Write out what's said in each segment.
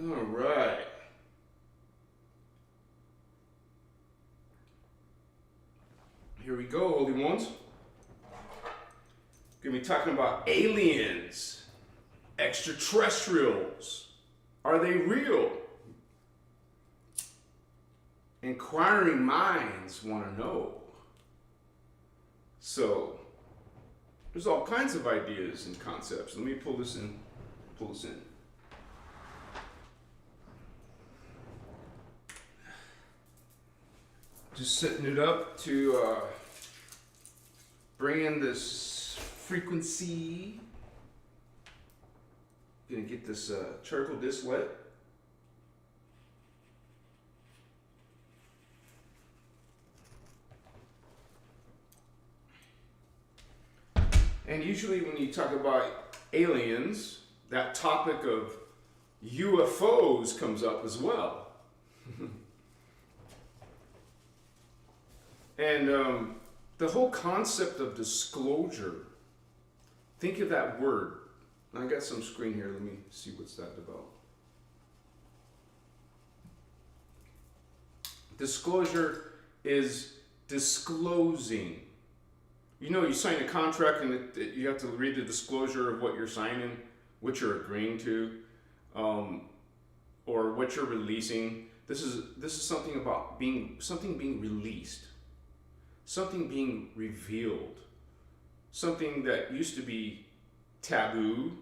All right. Here we go, holy ones. Gonna be talking about aliens, extraterrestrials. Are they real? Inquiring minds want to know. So, there's all kinds of ideas and concepts. Let me pull this in. Just setting it up to bring in this frequency. Gonna get this charcoal disc wet. And usually when you talk about aliens, that topic of UFOs comes up as well. And the whole concept of disclosure, think of that word. I got some screen here, let me see what's that about. Disclosure is disclosing. You know, you sign a contract and you have to read the disclosure of what you're signing, what you're agreeing to, or what you're releasing. This is something about something being released, something being revealed, something that used to be taboo.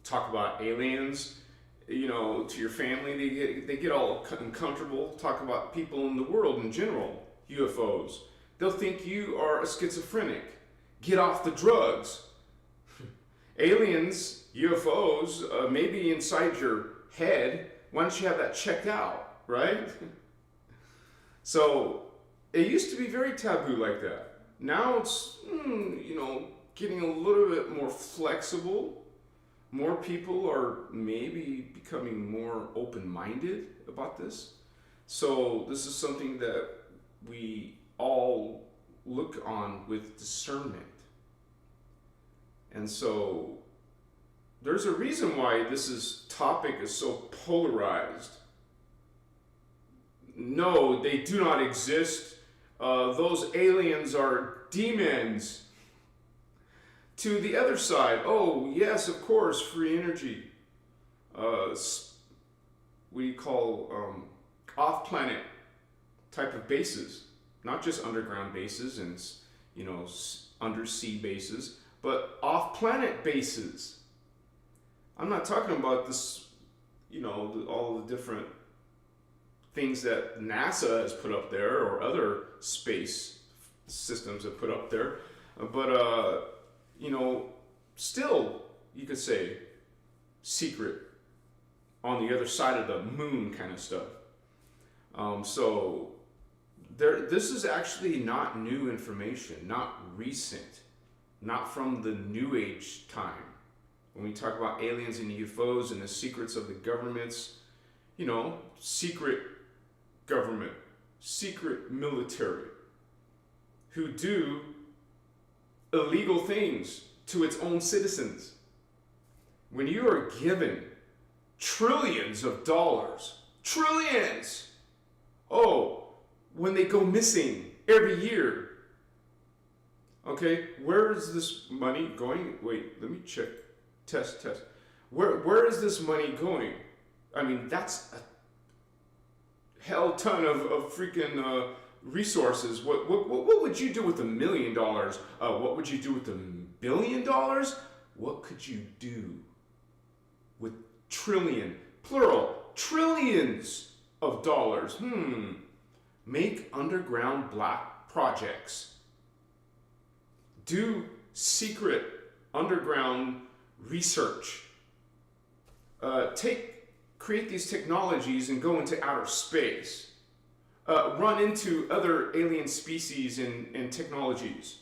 Talk about aliens, you know, to your family, they get all uncomfortable. Talk about people in the world in general, UFOs. They'll think you are a schizophrenic. Get off the drugs. Aliens, UFOs, maybe inside your head. Why don't you have that checked out, right? So it used to be very taboo like that. Now it's, getting a little bit more flexible. More people are maybe becoming more open-minded about this. So this is something that we all look on with discernment. And so there's a reason why this topic is so polarized. No, they do not exist. Those aliens are demons. To the other side, oh yes, of course, free energy. What do you call off-planet type of bases? Not just underground bases and undersea bases, but off-planet bases. I'm not talking about this, all the different things that NASA has put up there or other space systems have put up there, but still you could say secret on the other side of the moon kind of stuff. So this is actually not new information, not recent, not from the New Age time. When we talk about aliens and UFOs and the secrets of the governments, secret government, secret military, who do illegal things to its own citizens. When you are given trillions of dollars, trillions, when they go missing every year, okay, where is this money going? Wait, let me check. Test. Where is this money going? I mean, that's a hell ton of freaking resources. What would you do with $1 million? What would you do with $1 billion? What could you do with trillion, plural, trillions of dollars? Make underground black projects. Do secret underground research. Create these technologies and go into outer space. Run into other alien species and technologies.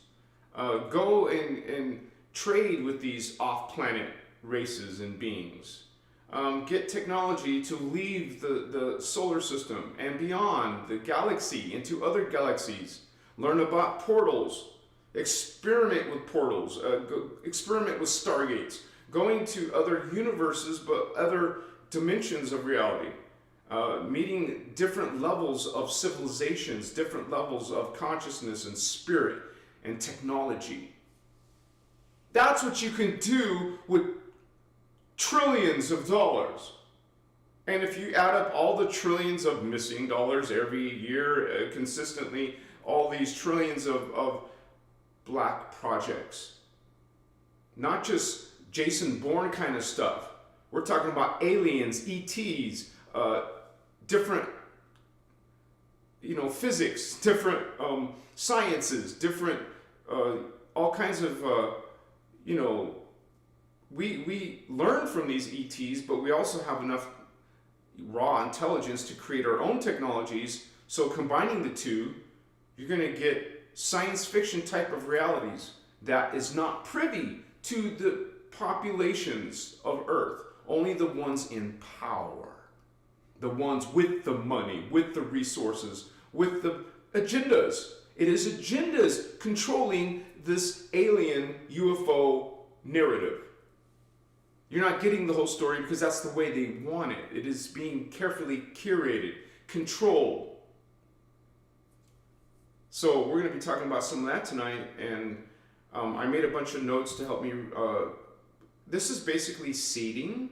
Go and trade with these off-planet races and beings. Get technology to leave the solar system and beyond the galaxy into other galaxies. Learn about portals. Experiment with portals. Experiment with stargates. Going to other universes, but other dimensions of reality, meeting different levels of civilizations, different levels of consciousness and spirit and technology. That's what you can do with trillions of dollars. And if you add up all the trillions of missing dollars every year, consistently, all these trillions of black projects, not just Jason Bourne kind of stuff. We're talking about aliens, ETs, different, physics, different sciences, different, all kinds of, we learn from these ETs, but we also have enough raw intelligence to create our own technologies. So combining the two, you're going to get science fiction type of realities that is not privy to the populations of Earth, only the ones in power, the ones with the money, with the resources, with the agendas. It is agendas controlling this alien UFO narrative. You're not getting the whole story because that's the way they want it. It is being carefully curated, controlled. So we're going to be talking about some of that tonight, and I made a bunch of notes to help me. This is basically seeding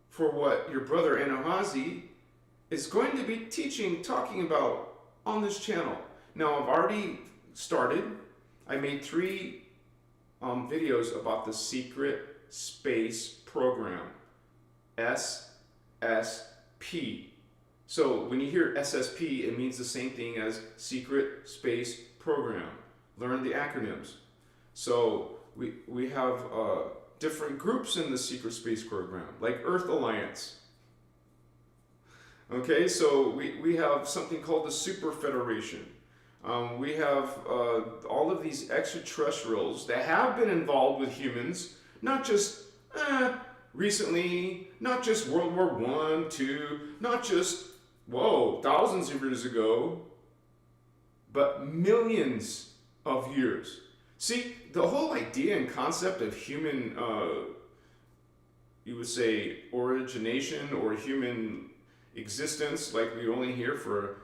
for what your brother Anahazi is going to be talking about on this channel. Now, I've already started. I made 3 videos about the secret space program, SSP. So when you hear SSP, it means the same thing as secret space program. Learn the acronyms. So we have different groups in the secret space program, like Earth Alliance. Okay, so we have something called the Super Federation. We have all of these extraterrestrials that have been involved with humans, not just recently, not just World War I, II, not just, thousands of years ago, but millions of years. See, the whole idea and concept of human, you would say, origination or human existence, like we only hear for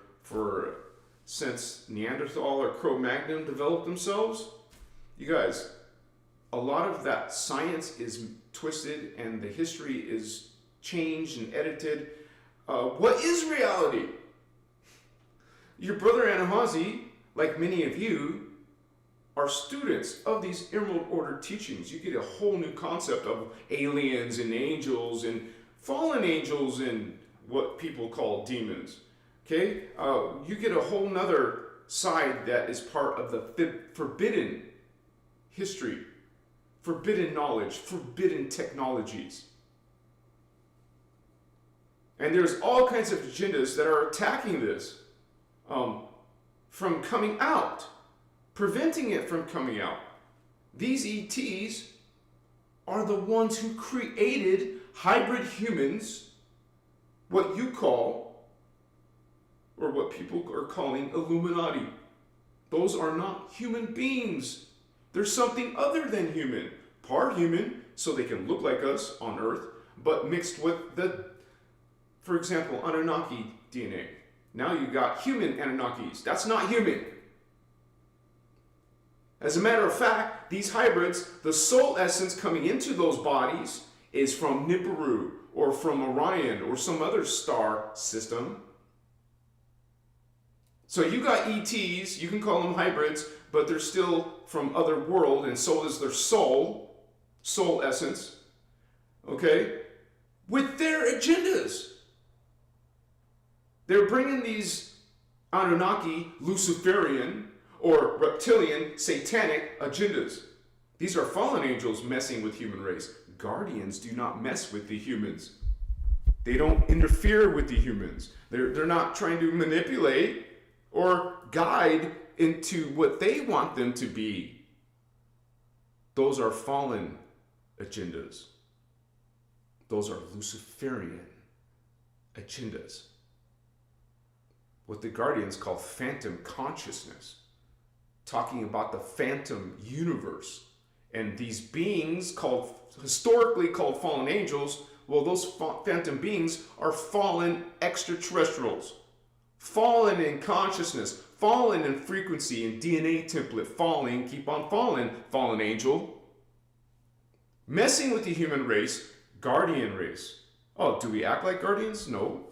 since Neanderthal or Cro-Magnon developed themselves, you guys, a lot of that science is twisted and the history is changed and edited. What is reality? Your brother Anahazi, like many of you, are students of these Emerald Order teachings. You get a whole new concept of aliens and angels and fallen angels and what people call demons. Okay? You get a whole nother side that is part of the forbidden history, forbidden knowledge, forbidden technologies. And there's all kinds of agendas that are attacking this from coming out, preventing it from coming out. These ETs are the ones who created hybrid humans, what you call, or what people are calling Illuminati. Those are not human beings. They're something other than human. Part human, so they can look like us on Earth, but mixed with for example, Anunnaki DNA. Now you got human Anunnakis. That's not human. As a matter of fact, these hybrids, the soul essence coming into those bodies is from Nibiru or from Orion or some other star system. So you got ETs, you can call them hybrids, but they're still from other world, and so is their soul essence, okay, with their agendas. They're bringing these Anunnaki, Luciferian, or reptilian, satanic agendas. These are fallen angels messing with human race. Guardians do not mess with the humans. They don't interfere with the humans. They're not trying to manipulate or guide into what they want them to be. Those are fallen agendas. Those are Luciferian agendas. What the Guardians call phantom consciousness, talking about the phantom universe. And these beings historically called fallen angels, Well, those phantom beings are fallen extraterrestrials, fallen in consciousness, fallen in frequency and DNA template, falling, keep on falling, fallen angel. Messing with the human race, guardian race. Oh, do we act like guardians? No.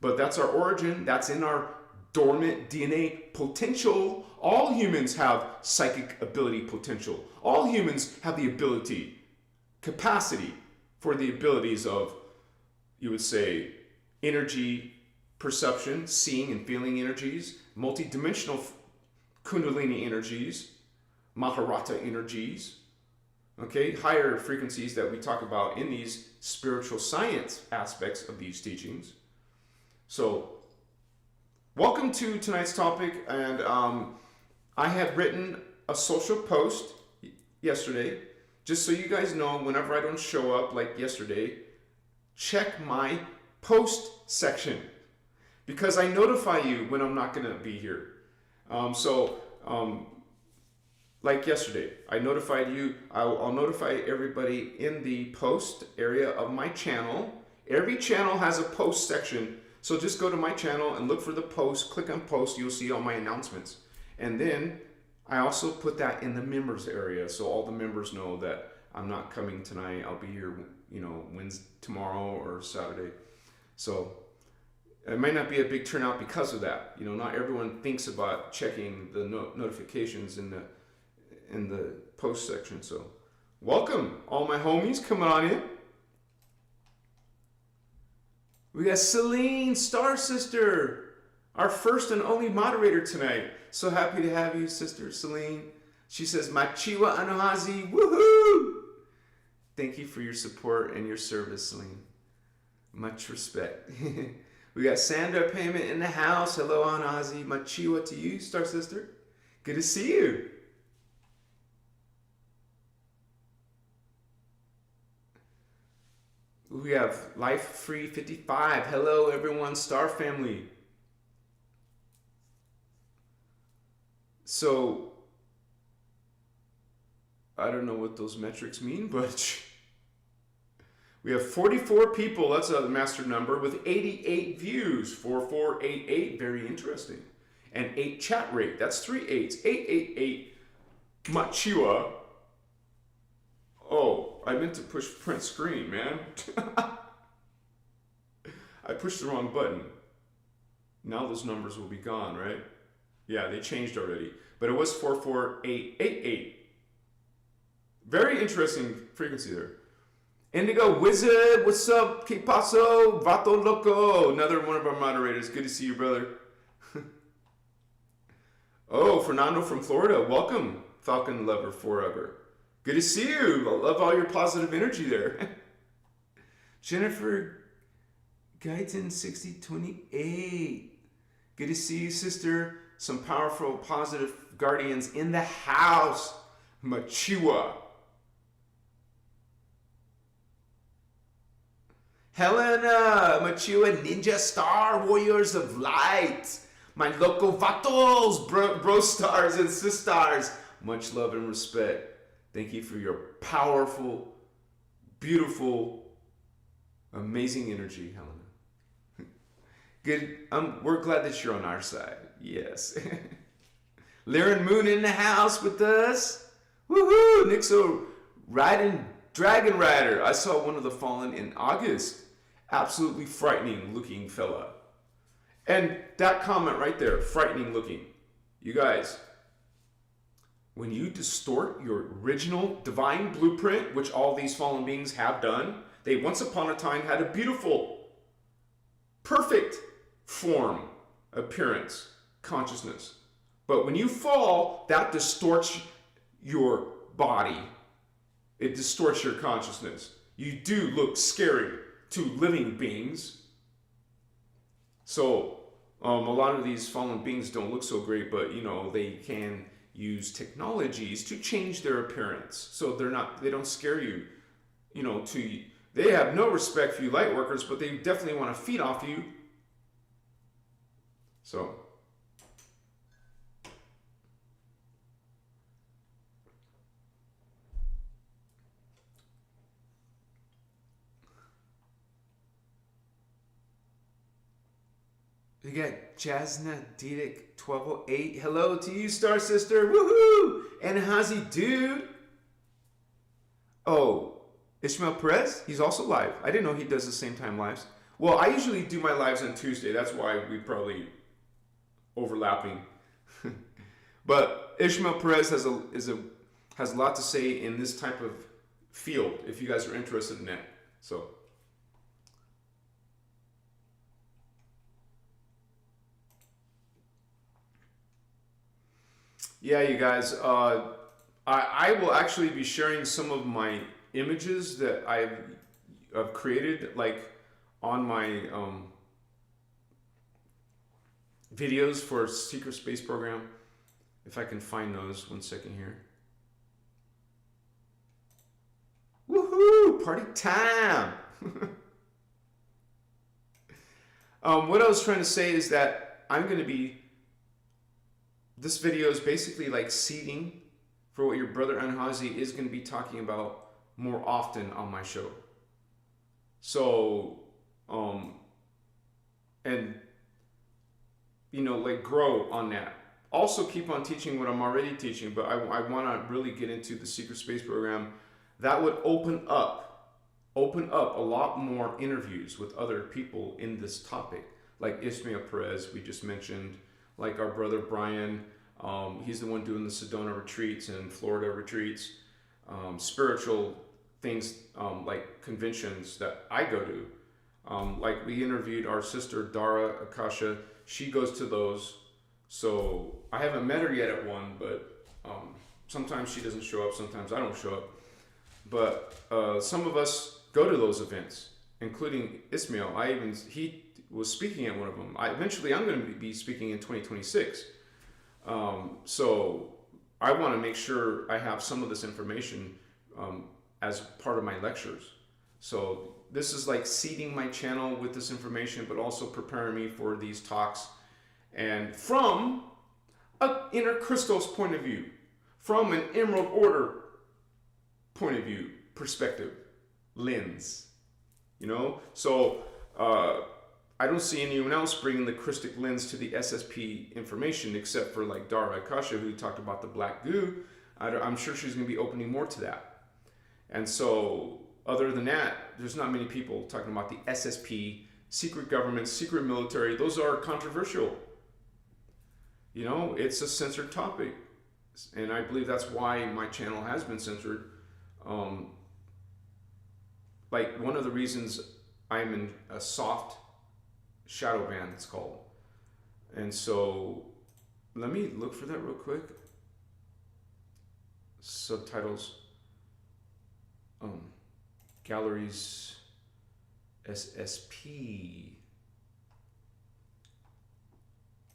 But that's our origin. That's in our dormant DNA potential. All humans have psychic ability potential. All humans have the ability, capacity for the abilities of, you would say, energy perception, seeing and feeling energies, multidimensional kundalini energies, Maharata energies, okay, higher frequencies that we talk about in these spiritual science aspects of these teachings. So, welcome to tonight's topic, and I had written a social post yesterday, just so you guys know, whenever I don't show up like yesterday, check my post section, because I notify you when I'm not going to be here. Like yesterday, I notified you. I'll notify everybody in the post area of my channel. Every channel has a post section, so just go to my channel and look for the post, click on post, you'll see all my announcements. And then I also put that in the members area, so all the members know that I'm not coming tonight. I'll be here, Wednesday, tomorrow or Saturday. So it might not be a big turnout because of that. Not everyone thinks about checking the notifications in the post section. So welcome all my homies coming on in. We got Celine, Star Sister, our first and only moderator tonight. So happy to have you, Sister Celine. She says, Machiwa Anahazi, woohoo! Thank you for your support and your service, Celine. Much respect. We got Sandra Payment in the house. Hello, Anahazi. Machiwa to you, Star Sister. Good to see you. We have Life Free 55. Hello, everyone, Star family. So, I don't know what those metrics mean, but we have 44 people. That's a master number with 88 views. 4488. Very interesting. And 8 chat rate. That's 3 8s. 888. Machiwa. Oh, I meant to push print screen, man. I pushed the wrong button. Now those numbers will be gone, right? Yeah, they changed already. But it was 44888. Very interesting frequency there. Indigo Wizard, what's up? Que paso? Vato Loco. Another one of our moderators. Good to see you, brother. Oh, Fernando from Florida. Welcome, Falcon Lover Forever. Good to see you. I love all your positive energy there. Jennifer Guyton 6028. Good to see you, sister. Some powerful, positive guardians in the house. Machiwa. Helena, Machiwa Ninja Star Warriors of Light. My local vatos, bro stars and sisters. Much love and respect. Thank you for your powerful, beautiful, amazing energy, Helena. Good. We're glad that you're on our side. Yes. Lyran Moon in the house with us. Woohoo! Nixo riding Dragon Rider. I saw one of the fallen in August. Absolutely frightening looking fella. And that comment right there, frightening looking. You guys, when you distort your original divine blueprint, which all these fallen beings have done, they once upon a time had a beautiful, perfect form, appearance, consciousness. But when you fall, that distorts your body. It distorts your consciousness. You do look scary to living beings. So a lot of these fallen beings don't look so great, but they can use technologies to change their appearance. So they don't scare you, they have no respect for you light workers, but they definitely want to feed off you. So We got Jasna Didik 1208. Hello to you, Star Sister. Woohoo! And Hazi, dude. Oh, Ishmael Perez? He's also live. I didn't know he does the same time lives. Well, I usually do my lives on Tuesday. That's why we probably overlapping. But Ishmael Perez has a lot to say in this type of field if you guys are interested in that. So yeah, you guys, I will actually be sharing some of my images that I've created, like on my videos for Secret Space Program. If I can find those, 1 second here. Woohoo! Party time! What I was trying to say is that this video is basically like seeding for what your brother Anhazi is going to be talking about more often on my show. So, and, like grow on that. Also keep on teaching what I'm already teaching, but I want to really get into the Secret Space Program. That would open up a lot more interviews with other people in this topic, like Ishmael Perez we just mentioned, like our brother Brian. He's the one doing the Sedona retreats and Florida retreats, spiritual things, like conventions that I go to. Like we interviewed our sister Dara Akasha. She goes to those. So I haven't met her yet at one, but sometimes she doesn't show up, sometimes I don't show up. But some of us go to those events, including Ismail. He was speaking at one of them. Eventually I'm going to be speaking in 2026. So I want to make sure I have some of this information as part of my lectures. So this is like seeding my channel with this information, but also preparing me for these talks. And from an innerchristos point of view, from an Emerald Order point of view, perspective, lens, So I don't see anyone else bringing the Christic lens to the SSP information except for like Dara Akasha, who talked about the black goo. I'm sure she's going to be opening more to that. And so other than that, there's not many people talking about the SSP, secret government, secret military. Those are controversial. It's a censored topic. And I believe that's why my channel has been censored. Like one of the reasons I'm in a soft shadow ban, it's called. And so let me look for that real quick. Subtitles. Galleries SSP.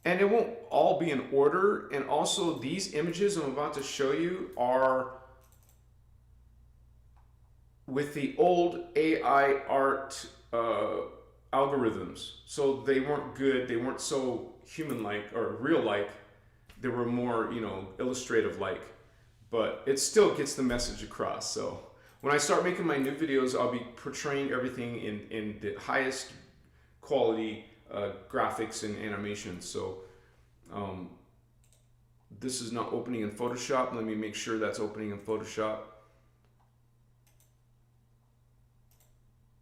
And it won't all be in order. And also these images I'm about to show you are with the old AI art algorithms. So they weren't good. They weren't so human-like or real-like. They were more, illustrative-like. But it still gets the message across. So when I start making my new videos, I'll be portraying everything in the highest quality graphics and animation. So this is not opening in Photoshop. Let me make sure that's opening in Photoshop.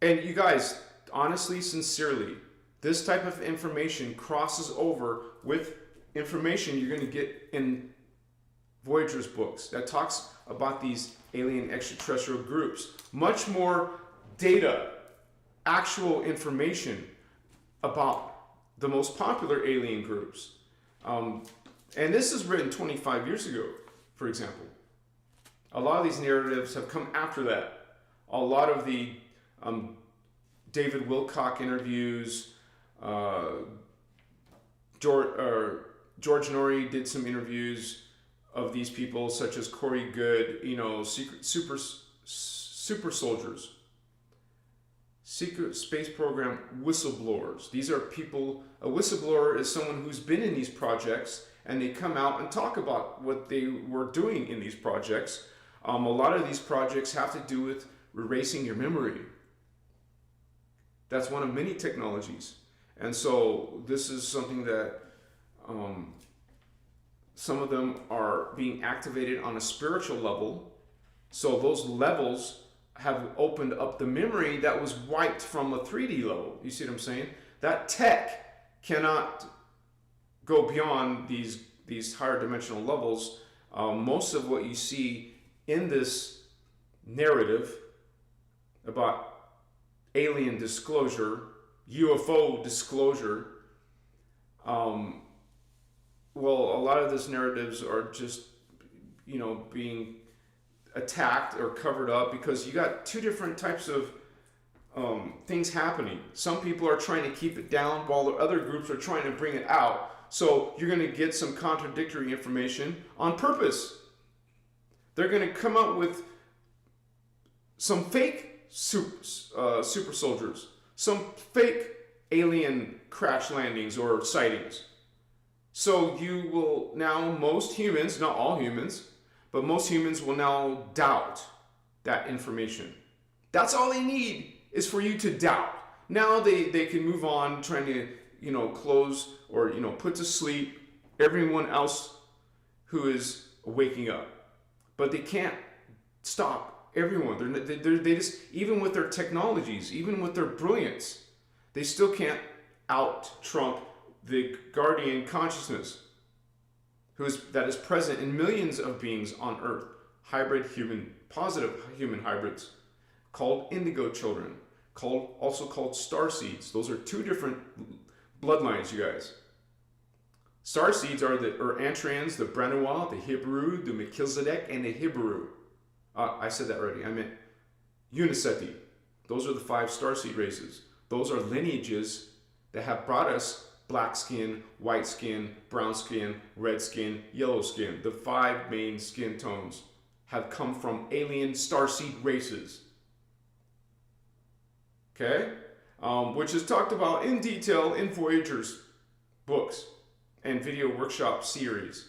And you guys, honestly, sincerely, this type of information crosses over with information you're going to get in Voyager's books that talks about these alien extraterrestrial groups. Much more data, actual information about the most popular alien groups. And this is written 25 years ago, for example. A lot of these narratives have come after that. A lot of the David Wilcock interviews, George Norrie did some interviews of these people, such as Corey Good, super soldiers, Secret Space Program whistleblowers. These are people, a whistleblower is someone who's been in these projects and they come out and talk about what they were doing in these projects. A lot of these projects have to do with erasing your memory. That's one of many technologies. And so this is something that some of them are being activated on a spiritual level. So those levels have opened up the memory that was wiped from a 3D level. You see what I'm saying? That tech cannot go beyond these higher dimensional levels. Most of what you see in this narrative about alien disclosure, UFO disclosure, well, a lot of these narratives are just, being attacked or covered up because you got two different types of things happening. Some people are trying to keep it down while the other groups are trying to bring it out. So you're going to get some contradictory information on purpose. They're going to come up with some fake super soldiers, some fake alien crash landings or sightings. So you will now, most humans, not all humans, but most humans will now doubt that information. That's all they need is for you to doubt. Now they can move on trying to, close or, put to sleep everyone else who is waking up. But they can't stop everyone. They just, even with their technologies, even with their brilliance, they still can't out-trump the guardian consciousness that is present in millions of beings on Earth, positive human hybrids, called indigo children, also called star seeds. Those are two different bloodlines, you guys. Star seeds are Antrians, the Brenois, the Hebrew, the Melchizedek, and the Hebrew. I said that already. I meant Uniseti. Those are the 5 star seed races. Those are lineages that have brought us black skin, white skin, brown skin, red skin, yellow skin. The 5 main skin tones have come from alien starseed races. Okay? Which is talked about in detail in Voyager's books and video workshop series.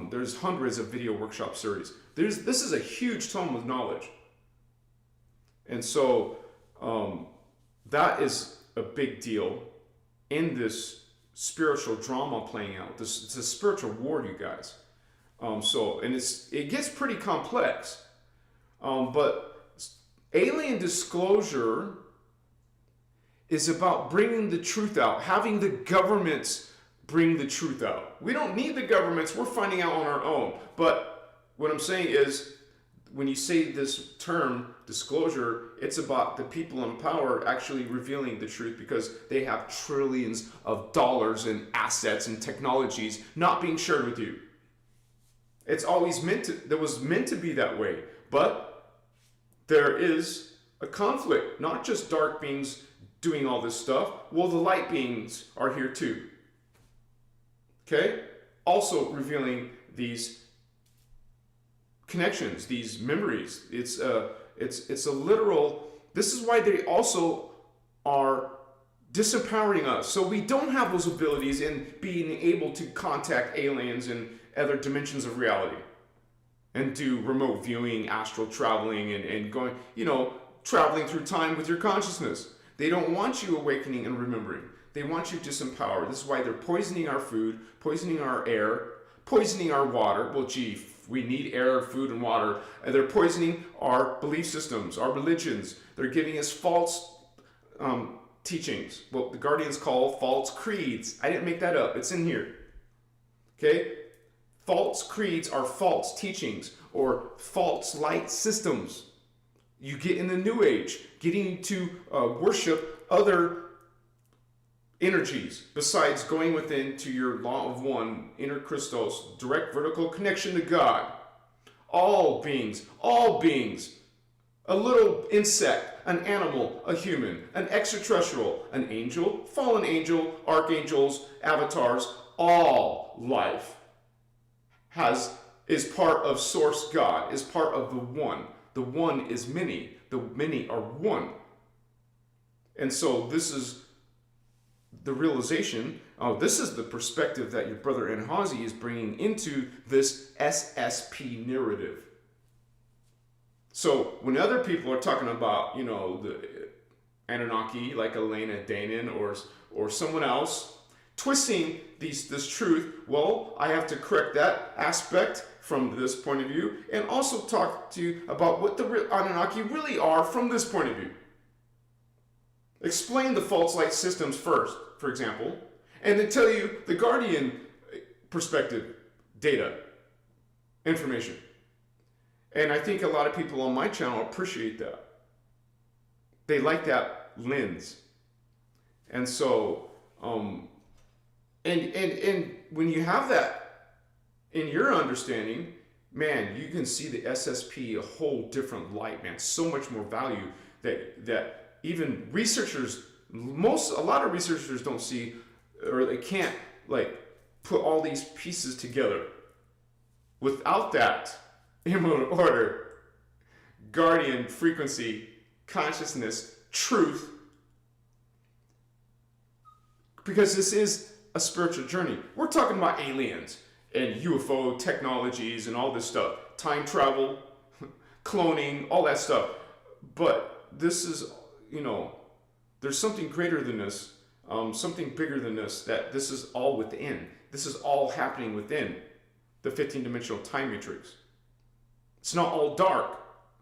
There's hundreds of video workshop series. This is a huge tome of knowledge. And so that is a big deal in this spiritual drama playing out. It's a spiritual war, you guys. It gets pretty complex. But alien disclosure is about bringing the truth out, having the governments bring the truth out. We don't need the governments. We're finding out on our own. But what I'm saying is, when you say this term, disclosure, it's about the people in power actually revealing the truth because they have trillions of dollars in assets and technologies not being shared with you. It's always that was meant to be that way. But there is a conflict, not just dark beings doing all this stuff. Well, the light beings are here too. Okay? Also revealing these connections, these memories. It's a literal. This is why they also are disempowering us. So we don't have those abilities in being able to contact aliens in other dimensions of reality and do remote viewing, astral traveling, and going, traveling through time with your consciousness. They don't want you awakening and remembering. They want you disempowered. This is why they're poisoning our food, poisoning our air, poisoning our water. Well, gee, we need air, food, and water. And they're poisoning our belief systems, our religions. They're giving us false teachings, what the Guardians call false creeds. I didn't make that up. It's in here. Okay? False creeds are false teachings or false light systems. You get in the New Age, getting to worship other energies besides going within to your law of one, innerchristos, direct vertical connection to God. All beings, a little insect, an animal, a human, an extraterrestrial, an angel, fallen angel, archangels, avatars, all life is part of source God, is part of the one. The one is many, the many are one. And so this is the realization, this is the perspective that your brother Anhazi is bringing into this SSP narrative. So when other people are talking about, the Anunnaki, like Elena Danon or someone else, twisting this truth. Well, I have to correct that aspect from this point of view, and also talk to you about what the Anunnaki really are from this point of view. Explain the false light systems first, for example, and then tell you the Guardian perspective, data, information. And I think a lot of people on my channel appreciate that. They like that lens. And so, and when you have that in your understanding, man, you can see the SSP a whole different light, man. So much more value that even researchers, a lot of researchers don't see, or they can't like put all these pieces together. Without that emerald order, guardian frequency, consciousness, truth, because this is a spiritual journey. We're talking about aliens and UFO technologies and all this stuff, time travel, cloning, all that stuff. But this is, there's something greater than this, something bigger than this, that this is all within. This is all happening within the 15-dimensional time matrix. It's not all dark,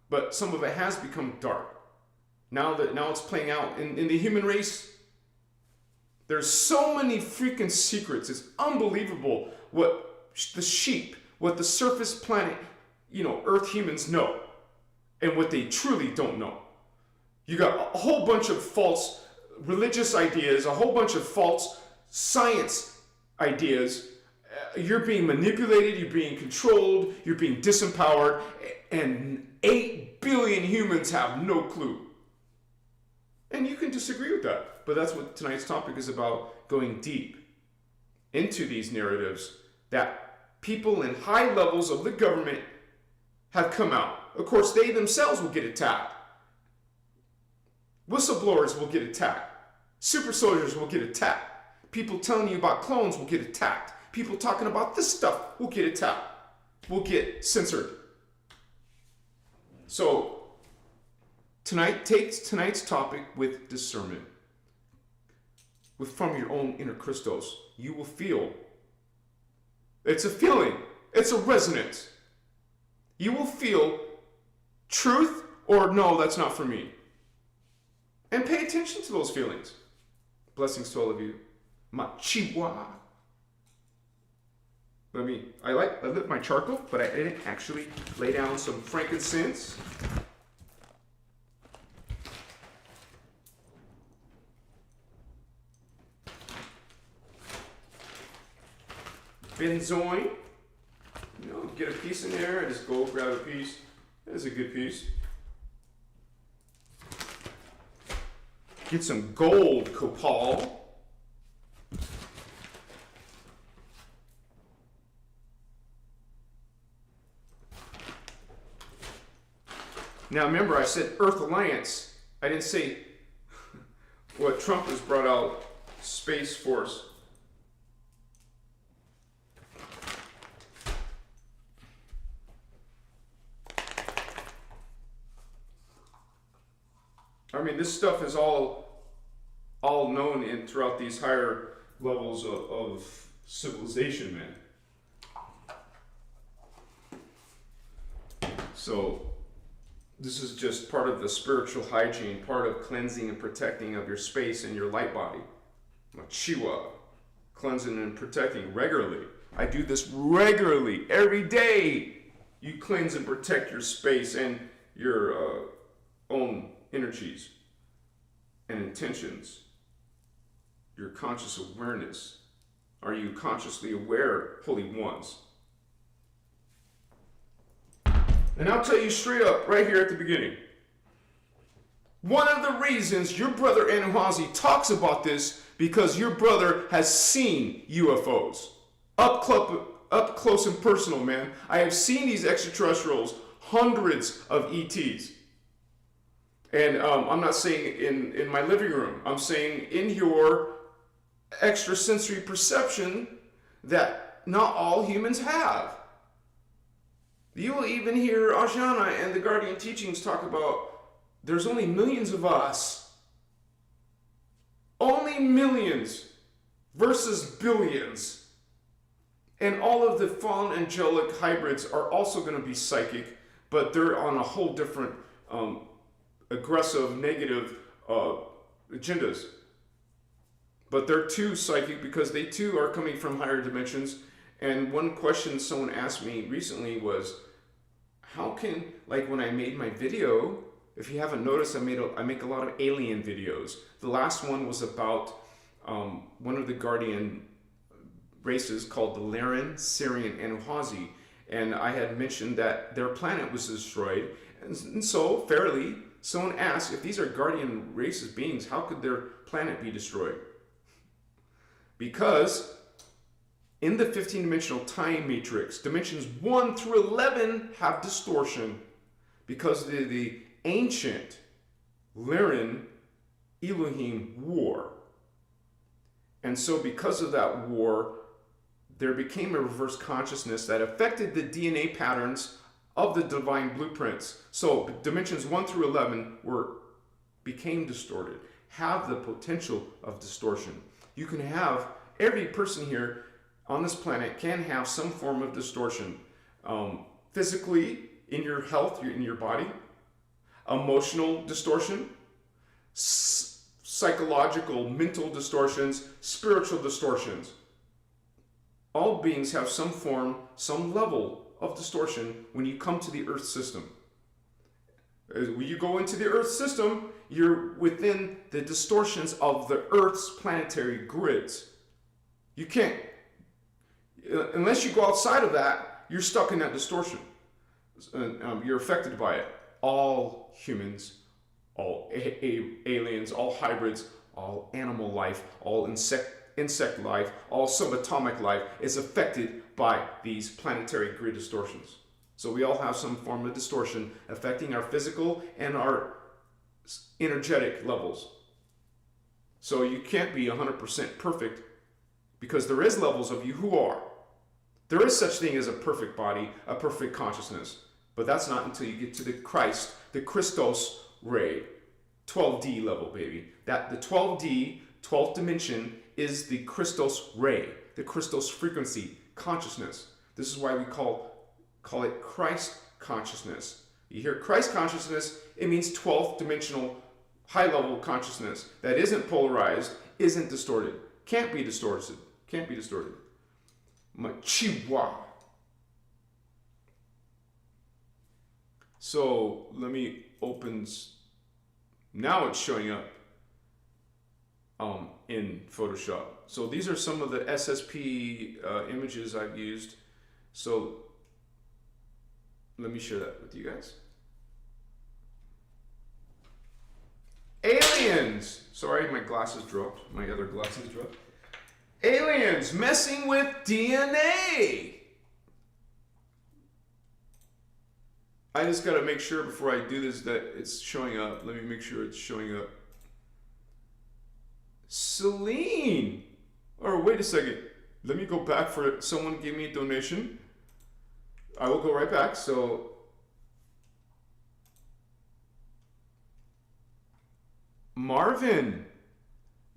but some of it has become dark. Now it's playing out in the human race. There's so many freaking secrets. It's unbelievable what the surface planet, Earth humans know, and what they truly don't know. You got a whole bunch of false religious ideas, a whole bunch of false science ideas. You're being manipulated, you're being controlled, you're being disempowered, and 8 billion humans have no clue. And you can disagree with that, but that's what tonight's topic is about, going deep into these narratives that people in high levels of the government have come out. Of course, they themselves will get attacked. Whistleblowers will get attacked. Super soldiers will get attacked. People telling you about clones will get attacked. People talking about this stuff will get attacked. Will get censored. So, take tonight's topic with discernment. From your own inner Christos. You will feel. It's a feeling. It's a resonance. You will feel truth or no, that's not for me. And pay attention to those feelings. Blessings to all of you. Machiwa. I lit my charcoal, but I didn't actually lay down some frankincense. Benzoin. Get a piece in there and just go grab a piece. That's a good piece. Get some gold copal. Now remember, I said Earth Alliance. I didn't say what Trump has brought out, Space Force. I mean, this stuff is all known throughout these higher levels of civilization, man. So this is just part of the spiritual hygiene, part of cleansing and protecting of your space and your light body. Machiwa, cleansing and protecting regularly. I do this regularly, every day. You cleanse and protect your space and your own energies and intentions, your conscious awareness. Are you consciously aware, Holy Ones? And I'll tell you straight up, right here at the beginning, one of the reasons your brother Anuhazi talks about this, because your brother has seen UFOs. Up close and personal, man. I have seen these extraterrestrials, hundreds of ETs. And I'm not saying in my living room. I'm saying in your extrasensory perception that not all humans have. You will even hear Ajahn and the Guardian teachings talk about there's only millions of us. Only millions versus billions. And all of the fallen angelic hybrids are also going to be psychic, but they're on a whole different aggressive, negative agendas. But they're too psychic because they too are coming from higher dimensions. And one question someone asked me recently was, how can, like when I made my video, if you haven't noticed, I make a lot of alien videos. The last one was about one of the guardian races called the Laren, Syrian, and Uhazi. And I had mentioned that their planet was destroyed. And so, fairly, someone asked, if these are guardian races beings, how could their planet be destroyed? Because in the 15-dimensional time matrix, dimensions 1 through 11 have distortion because the ancient Laren Elohim war. And so because of that war, there became a reverse consciousness that affected the DNA patterns of the divine blueprints. So dimensions 1 through 11 became distorted, have the potential of distortion. You can have, every person here on this planet can have some form of distortion. Physically, in your health, in your body, emotional distortion, psychological, mental distortions, spiritual distortions. All beings have some form, some level of distortion when you come to the Earth system. When you go into the Earth system, you're within the distortions of the Earth's planetary grids. You can't, unless you go outside of that, you're stuck in that distortion. You're affected by it. All humans, all aliens, all hybrids, all animal life, all insect life, all subatomic life is affected by these planetary grid distortions. So we all have some form of distortion affecting our physical and our energetic levels. So you can't be 100% perfect because there is levels of you who are. There is such thing as a perfect body, a perfect consciousness. But that's not until you get to the Christ, the Christos ray, 12D level, baby. That the 12D, 12th dimension, is the Christos ray, the Christos frequency, consciousness. This is why we call it Christ consciousness. You hear Christ consciousness, it means 12th dimensional, high level consciousness that isn't polarized, isn't distorted, can't be distorted, can't be distorted. Machiwa. So let me open, now it's showing up in Photoshop. So these are some of the SSP images I've used. So let me share that with you guys. Aliens! Sorry, my glasses dropped. My other glasses dropped. Aliens messing with DNA! I just gotta make sure before I do this that it's showing up. Let me make sure it's showing up. Celine! Or wait a second. Let me go back for someone gave me a donation. I will go right back. So Marvin,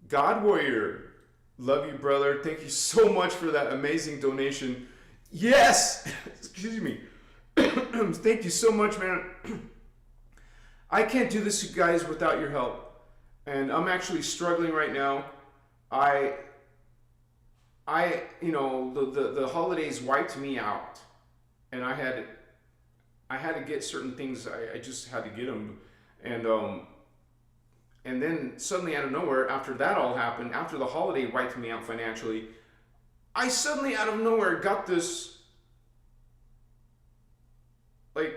God Warrior, love you, brother. Thank you so much for that amazing donation. Yes! Excuse me. Thank you so much, man. I can't do this, you guys, without your help. And I'm actually struggling right now. You know, the holidays wiped me out. And I had to get certain things. I just had to get them. And then suddenly out of nowhere, after that all happened, after the holiday wiped me out financially, I suddenly out of nowhere got this, like,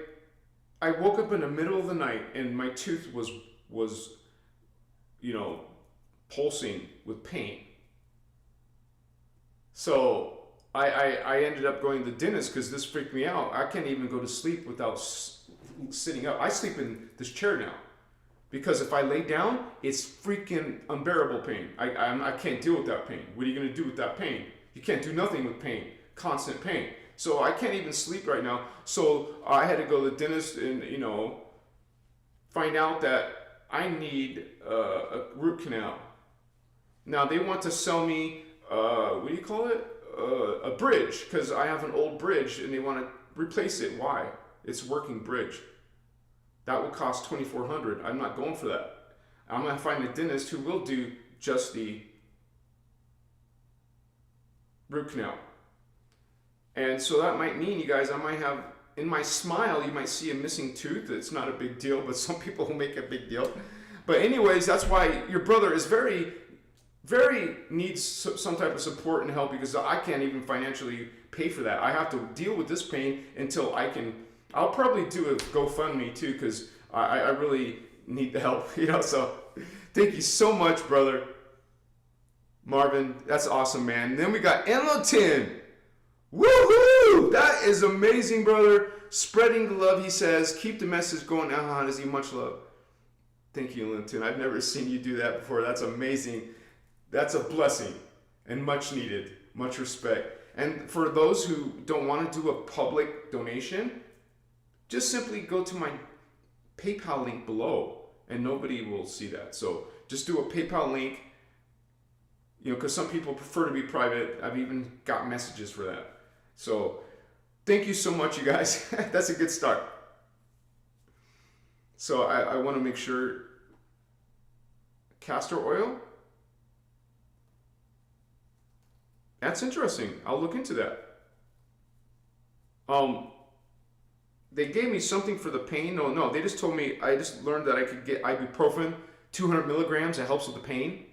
I woke up in the middle of the night and my tooth was you know, pulsing with pain. So I ended up going to the dentist because this freaked me out. I can't even go to sleep without sitting up. I sleep in this chair now because if I lay down, it's freaking unbearable pain. I can't deal with that pain. What are you going to do with that pain? You can't do nothing with pain, constant pain. So I can't even sleep right now. So I had to go to the dentist and, you know, find out that I need a root canal. Now they want to sell me, what do you call it? A bridge, because I have an old bridge and they want to replace it. Why? It's a working bridge. That will cost $2,400. I'm not going for that. I'm going to find a dentist who will do just the root canal. And so that might mean, you guys, I might have, in my smile, you might see a missing tooth. It's not a big deal, but some people will make a big deal. But anyways, that's why your brother is very needs some type of support and help, because I can't even financially pay for that. I have to deal with this pain until I can. I'll probably do a GoFundMe too, because I really need the help, you know. So thank you so much, brother Marvin. That's awesome, man. And then we got Enlotin. Woohoo! That is amazing, brother. Spreading the love, he says. Keep the message going. Does he much love? Thank you, Enlotin. I've never seen you do that before. That's amazing. That's a blessing and much needed. Much respect. And for those who don't want to do a public donation, just simply go to my PayPal link below and nobody will see that. So just do a PayPal link, you know, because some people prefer to be private. I've even got messages for that. So thank you so much, you guys. That's a good start. So I want to make sure, castor oil. That's interesting. I'll look into that. They gave me something for the pain. No, they just told me, I just learned that I could get ibuprofen, 200 milligrams. It helps with the pain.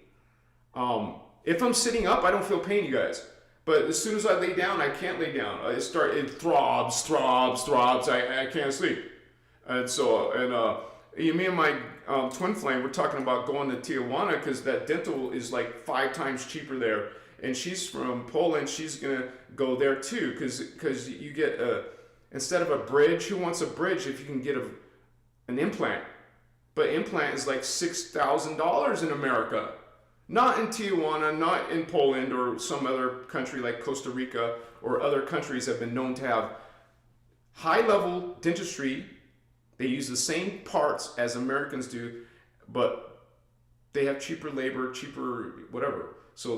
If I'm sitting up, I don't feel pain, you guys. But as soon as I lay down, I can't lay down. It throbs. I can't sleep. And so, me and my twin flame, we're talking about going to Tijuana because that dental is like 5 times cheaper there. And she's from Poland. She's gonna go there too, because you get instead of a bridge. Who wants a bridge if you can get an implant? But implant is like $6,000 in America. Not in Tijuana, not in Poland or some other country like Costa Rica or other countries have been known to have high-level dentistry. They use the same parts as Americans do, but they have cheaper labor, cheaper whatever. So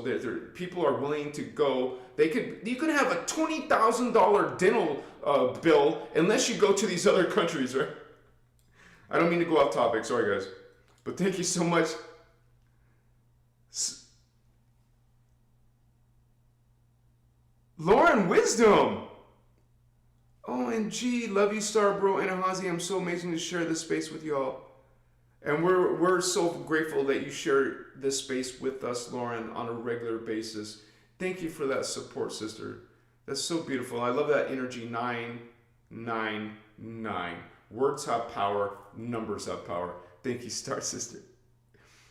people are willing to go. You could have a $20,000 dental bill unless you go to these other countries, right? I don't mean to go off topic, sorry guys, but thank you so much. Lauren Wisdom. OMG, love you, Star Bro and Ahazi. I'm so amazing to share this space with y'all. And we're so grateful that you share this space with us, Lauren, on a regular basis. Thank you for that support, sister. That's so beautiful. I love that energy. 999. Words have power. Numbers have power. Thank you, Star Sister.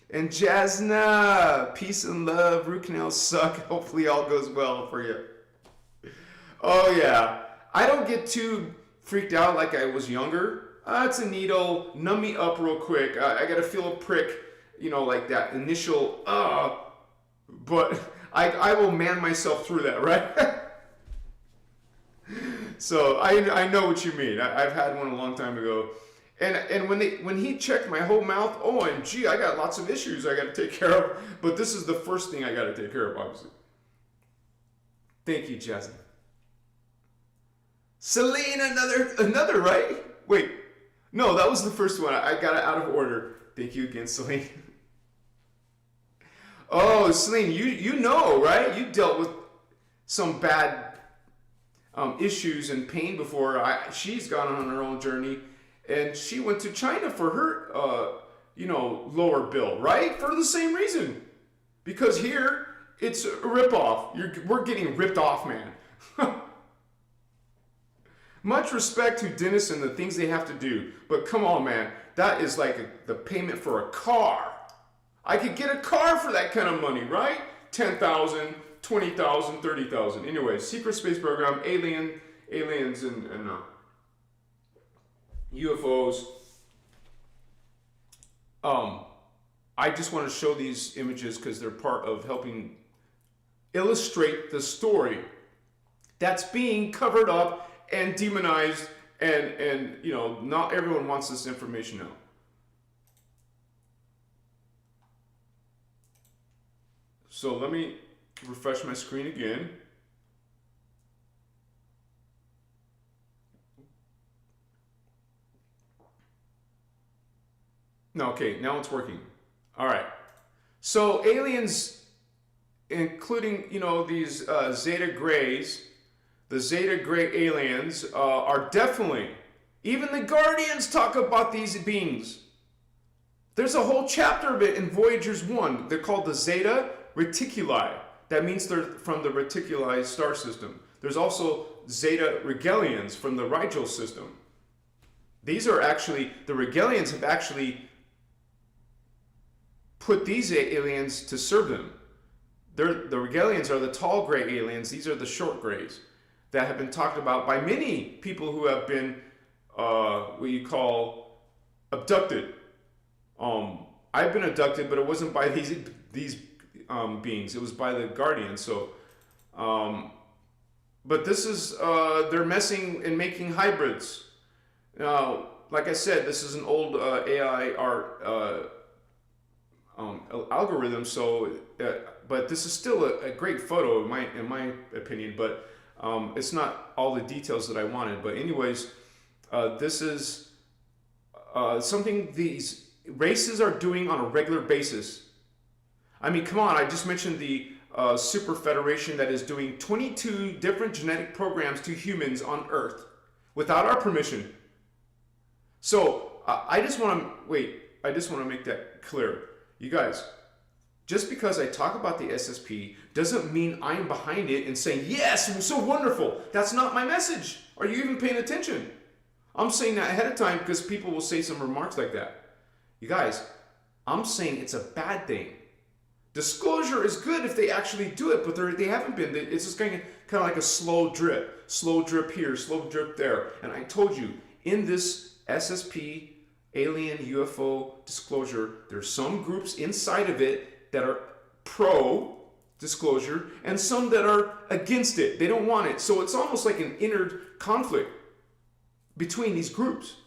And Jasna, peace and love. Root canals suck. Hopefully all goes well for you. Oh yeah. I don't get too freaked out like I was younger. It's a needle, numb me up real quick. I gotta feel a prick, you know, like that initial, but I will man myself through that, right? So I know what you mean. I've had one a long time ago. And when he checked my whole mouth, OMG, I got lots of issues I gotta take care of, but this is the first thing I gotta take care of, obviously. Thank you, Jasmine. Celine, another, right? Wait. No, that was the first one. I got it out of order. Thank you again, Celine. Oh, Celine, you know, right? You dealt with some bad issues and pain before. She's gone on her own journey, and she went to China for her, lower bill, right? For the same reason. Because here, it's a ripoff. We're getting ripped off, man. Much respect to dentists and the things they have to do, but come on, man, that is like the payment for a car. I could get a car for that kind of money, right? 10,000, 20,000, 30,000. Anyway, secret space program, aliens, and UFOs. I just want to show these images because they're part of helping illustrate the story that's being covered up and demonized, and not everyone wants this information out. So let me refresh my screen again. No, okay, now it's working. All right. So aliens, including, these Zeta Grays, the Zeta Gray aliens are definitely, even the Guardians talk about these beings. There's a whole chapter of it in Voyager's 1. They're called the Zeta Reticuli. That means they're from the Reticuli star system. There's also Zeta Regalians from the Rigel system. These are actually, the Regalians have actually put these aliens to serve them. The Regalians are the tall gray aliens. These are the short grays that have been talked about by many people who have been what you call abducted. I've been abducted, but it wasn't by these beings. It was by the Guardians. So, but this is they're messing and making hybrids. Now, like I said, this is an old AI art algorithm. So, but this is still a great photo in my opinion. But it's not all the details that I wanted. But anyways, this is something these races are doing on a regular basis. I mean, come on, I just mentioned the Super Federation that is doing 22 different genetic programs to humans on Earth without our permission. So I just want to make that clear. You guys, just because I talk about the SSP doesn't mean I'm behind it and saying, yes, it was so wonderful. That's not my message. Are you even paying attention? I'm saying that ahead of time because people will say some remarks like that. You guys, I'm saying it's a bad thing. Disclosure is good if they actually do it, but they haven't been. It's just kind of like a slow drip here, slow drip there. And I told you, in this SSP, alien UFO disclosure, there's some groups inside of it that are pro disclosure and some that are against it. They don't want it. So it's almost like an inner conflict between these groups.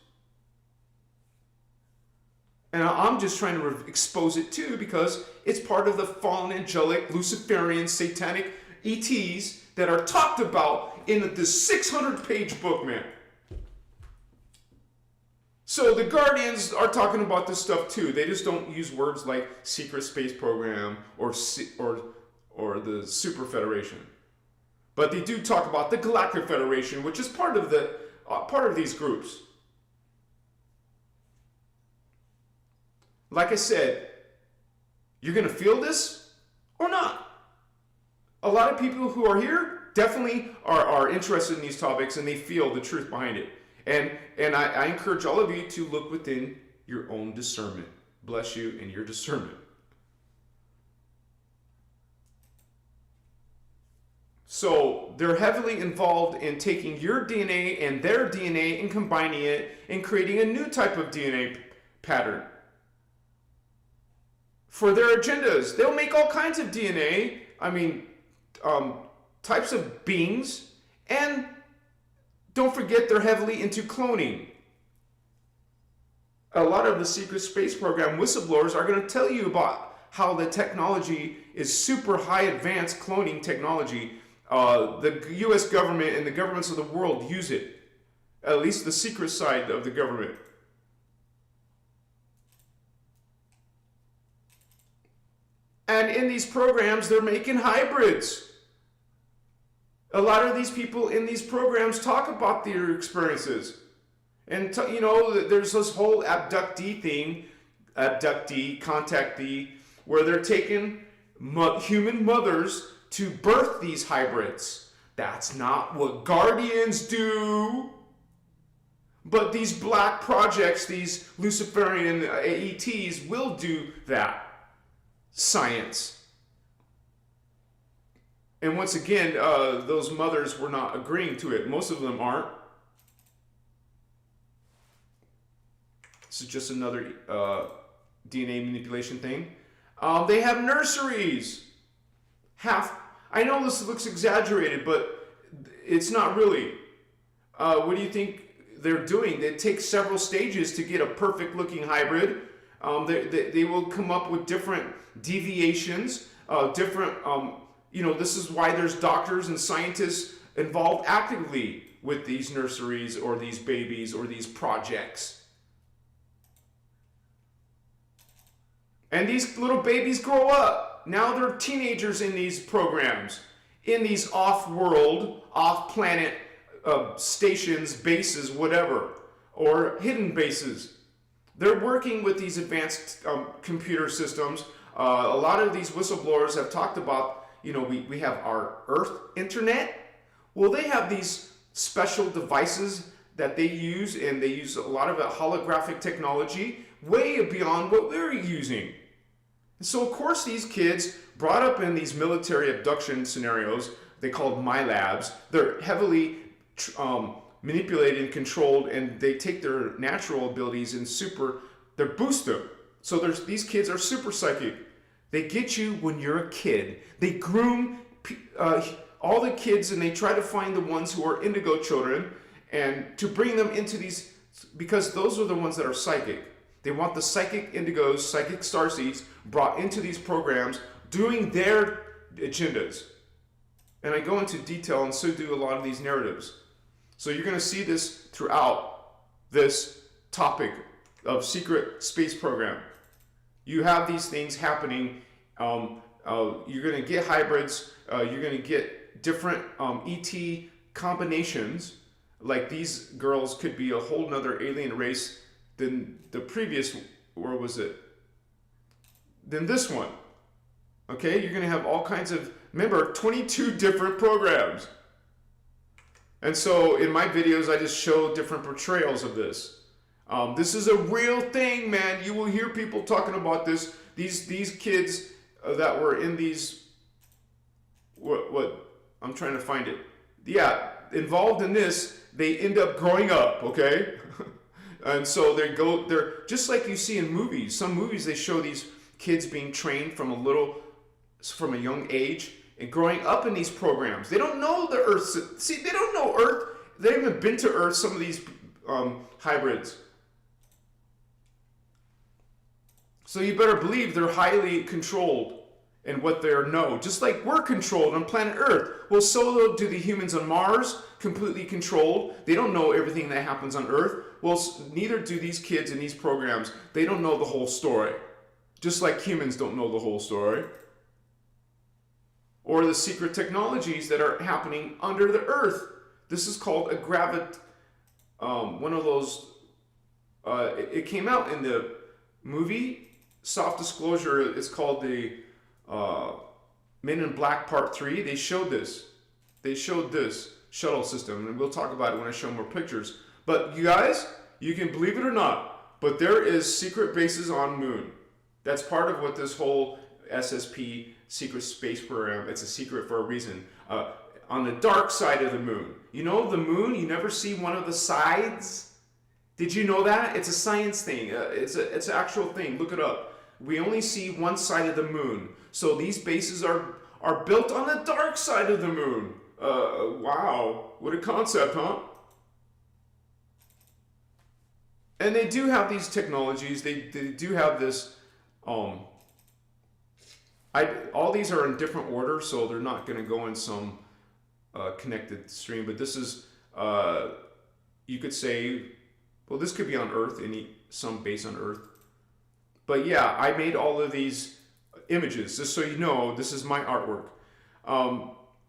And I'm just trying to expose it too because it's part of the fallen angelic, Luciferian, satanic ETs that are talked about in this 600-page book, man. So the Guardians are talking about this stuff too. They just don't use words like secret space program or the Super Federation. But they do talk about the Galactic Federation, which is part of these groups. Like I said, you're going to feel this or not. A lot of people who are here definitely are interested in these topics and they feel the truth behind it. And I encourage all of you to look within your own discernment. Bless you in your discernment. So they're heavily involved in taking your DNA and their DNA and combining it and creating a new type of DNA pattern. For their agendas, they'll make all kinds of DNA, types of beings, and don't forget they're heavily into cloning. A lot of the secret space program whistleblowers are going to tell you about how the technology is super high advanced cloning technology. The US government and the governments of the world use it, at least the secret side of the government. And in these programs, they're making hybrids. A lot of these people in these programs talk about their experiences. And, there's this whole abductee thing, contactee, where they're taking human mothers to birth these hybrids. That's not what Guardians do. But these black projects, these Luciferian AETs will do that. Science. And once again, those mothers were not agreeing to it. Most of them aren't. This is just another DNA manipulation thing. They have nurseries. I know this looks exaggerated, but it's not really. What do you think they're doing? They take several stages to get a perfect looking hybrid. They will come up with different deviations. different, this is why there's doctors and scientists involved actively with these nurseries or these babies or these projects. And these little babies grow up. Now they're teenagers in these programs, in these off-world, off-planet stations, bases, whatever, or hidden bases. They're working with these advanced computer systems. A lot of these whistleblowers have talked about, we have our Earth internet. Well, they have these special devices that they use, and they use a lot of holographic technology way beyond what we're using. So, of course, these kids brought up in these military abduction scenarios, they called my labs, they're heavily manipulated and controlled, and they take their natural abilities and they boost them. So these kids are super psychic. They get you when you're a kid. They groom all the kids, and they try to find the ones who are indigo children and to bring them into these, because those are the ones that are psychic. They want the psychic indigos, psychic starseeds brought into these programs doing their agendas. And I go into detail, and so do a lot of these narratives. So you're going to see this throughout this topic of secret space program. You have these things happening. You're going to get hybrids. You're going to get different ET combinations. Like these girls could be a whole nother alien race than the previous, or was it? Than this one. Okay, you're going to have all kinds of, remember, 22 different programs. And so in my videos, I just show different portrayals of this. This is a real thing, man. You will hear people talking about this. These kids that were in these, what, I'm trying to find it. Yeah, involved in this, they end up growing up, okay? And so they're just like you see in movies. Some movies, they show these kids being trained from a young age and growing up in these programs. They don't know the Earth. See, they don't know Earth. They haven't even been to Earth, some of these hybrids. So you better believe they're highly controlled in what they know. Just like we're controlled on planet Earth. Well, so do the humans on Mars, completely controlled. They don't know everything that happens on Earth. Well, neither do these kids in these programs. They don't know the whole story. Just like humans don't know the whole story. Or the secret technologies that are happening under the Earth. This is called a one of those, it came out in the movie, Soft Disclosure. It's called the Men in Black Part 3. They showed this. They showed this shuttle system, and we'll talk about it when I show more pictures. But you guys, you can believe it or not, but there is secret bases on Moon. That's part of what this whole SSP secret space program, it's a secret for a reason. On the dark side of the Moon. You know the Moon, you never see one of the sides? Did you know that? It's a science thing. It's an actual thing. Look it up. We only see one side of the Moon. So these bases are built on the dark side of the Moon. Wow. What a concept, huh? And they do have these technologies. They do have this... all these are in different order, so they're not going to go in some connected stream. But this is, you could say, well, this could be on Earth, some base on Earth. But yeah, I made all of these images, just so you know, this is my artwork.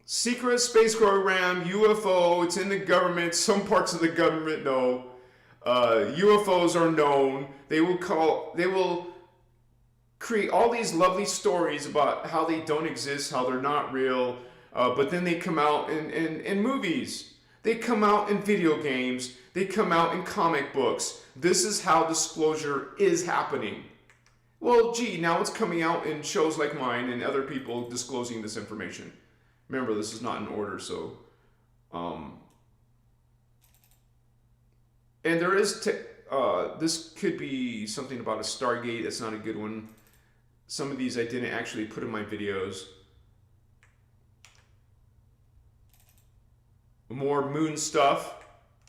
Secret space program, UFO, it's in the government. Some parts of the government know. UFOs are known. They will create all these lovely stories about how they don't exist, how they're not real, but then they come out in movies. They come out in video games. They come out in comic books. This is how disclosure is happening. Well, gee, now it's coming out in shows like mine and other people disclosing this information. Remember, this is not in order, so... and there is... this could be something about a Stargate. That's not a good one. Some of these I didn't actually put in my videos. More moon stuff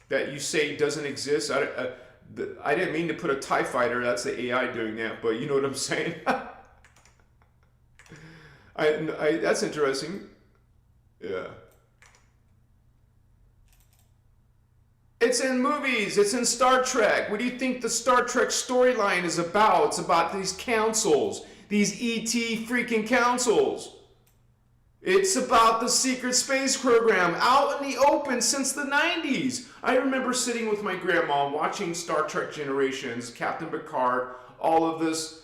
that you say doesn't exist. I didn't mean to put a TIE fighter. That's the AI doing that, but you know what I'm saying. That's interesting. Yeah. It's in movies. It's in Star Trek. What do you think the Star Trek storyline is about? It's about these councils, these ET freaking councils. It's about the secret space program out in the open since the 90s. I remember sitting with my grandma watching Star Trek Generations, Captain Picard, all of this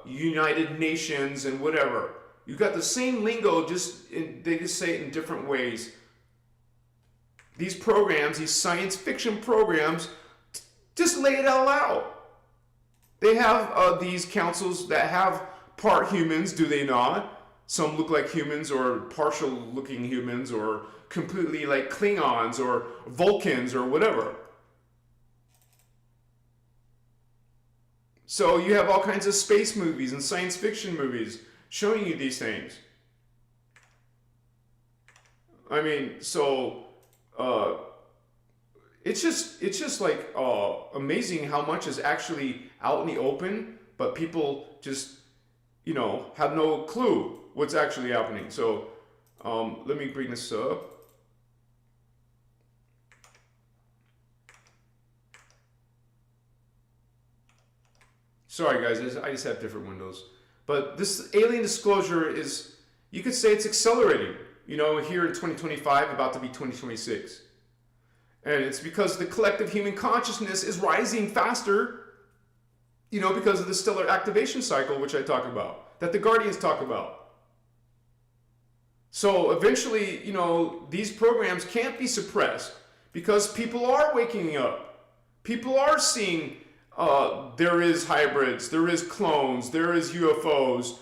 United Nations and whatever. You got the same lingo, they just say it in different ways. These programs, these science fiction programs, just lay it all out. They have these councils that have part humans, do they not? Some look like humans or partial looking humans or completely like Klingons or Vulcans or whatever. So you have all kinds of space movies and science fiction movies showing you these things. I mean, so it's just like amazing how much is actually out in the open, but people just have no clue what's actually happening. So let me bring this up. Sorry guys, I just have different windows. But this alien disclosure is, you could say it's accelerating, here in 2025, about to be 2026. And it's because the collective human consciousness is rising faster, because of the stellar activation cycle, which I talk about, that the Guardians talk about. So eventually, these programs can't be suppressed because people are waking up. People are seeing there is hybrids, there is clones, there is UFOs,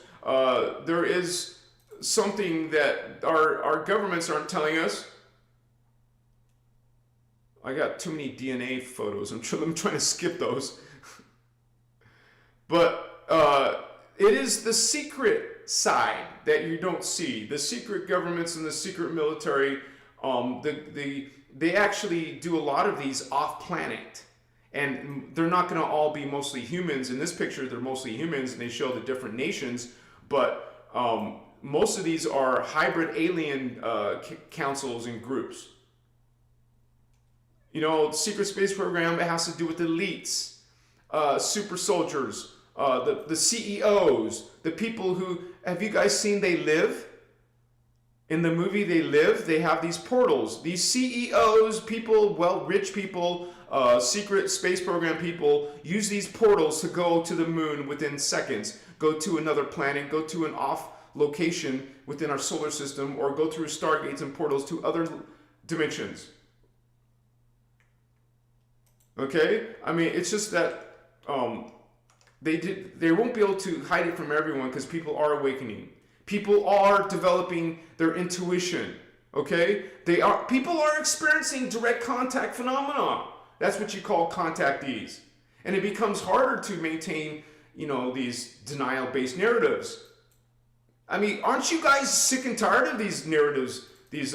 there is something that our governments aren't telling us. I got too many DNA photos. I'm trying to skip those. But it is the secret side that you don't see. The secret governments and the secret military, they actually do a lot of these off-planet. And they're not going to all be mostly humans. In this picture, they're mostly humans, and they show the different nations. But most of these are hybrid alien councils and groups. The secret space program, it has to do with elites, super soldiers, the CEOs, the people who, have you guys seen They Live? In the movie They Live, they have these portals. These CEOs, people, rich people, secret space program people, use these portals to go to the moon within seconds, go to another planet, go to an off location within our solar system, or go through stargates and portals to other dimensions. Okay? I mean, it's just that they won't be able to hide it from everyone because people are awakening. People are developing their intuition. Okay? People are experiencing direct contact phenomena. That's what you call contactees. And it becomes harder to maintain, these denial-based narratives. I mean, aren't you guys sick and tired of these narratives, these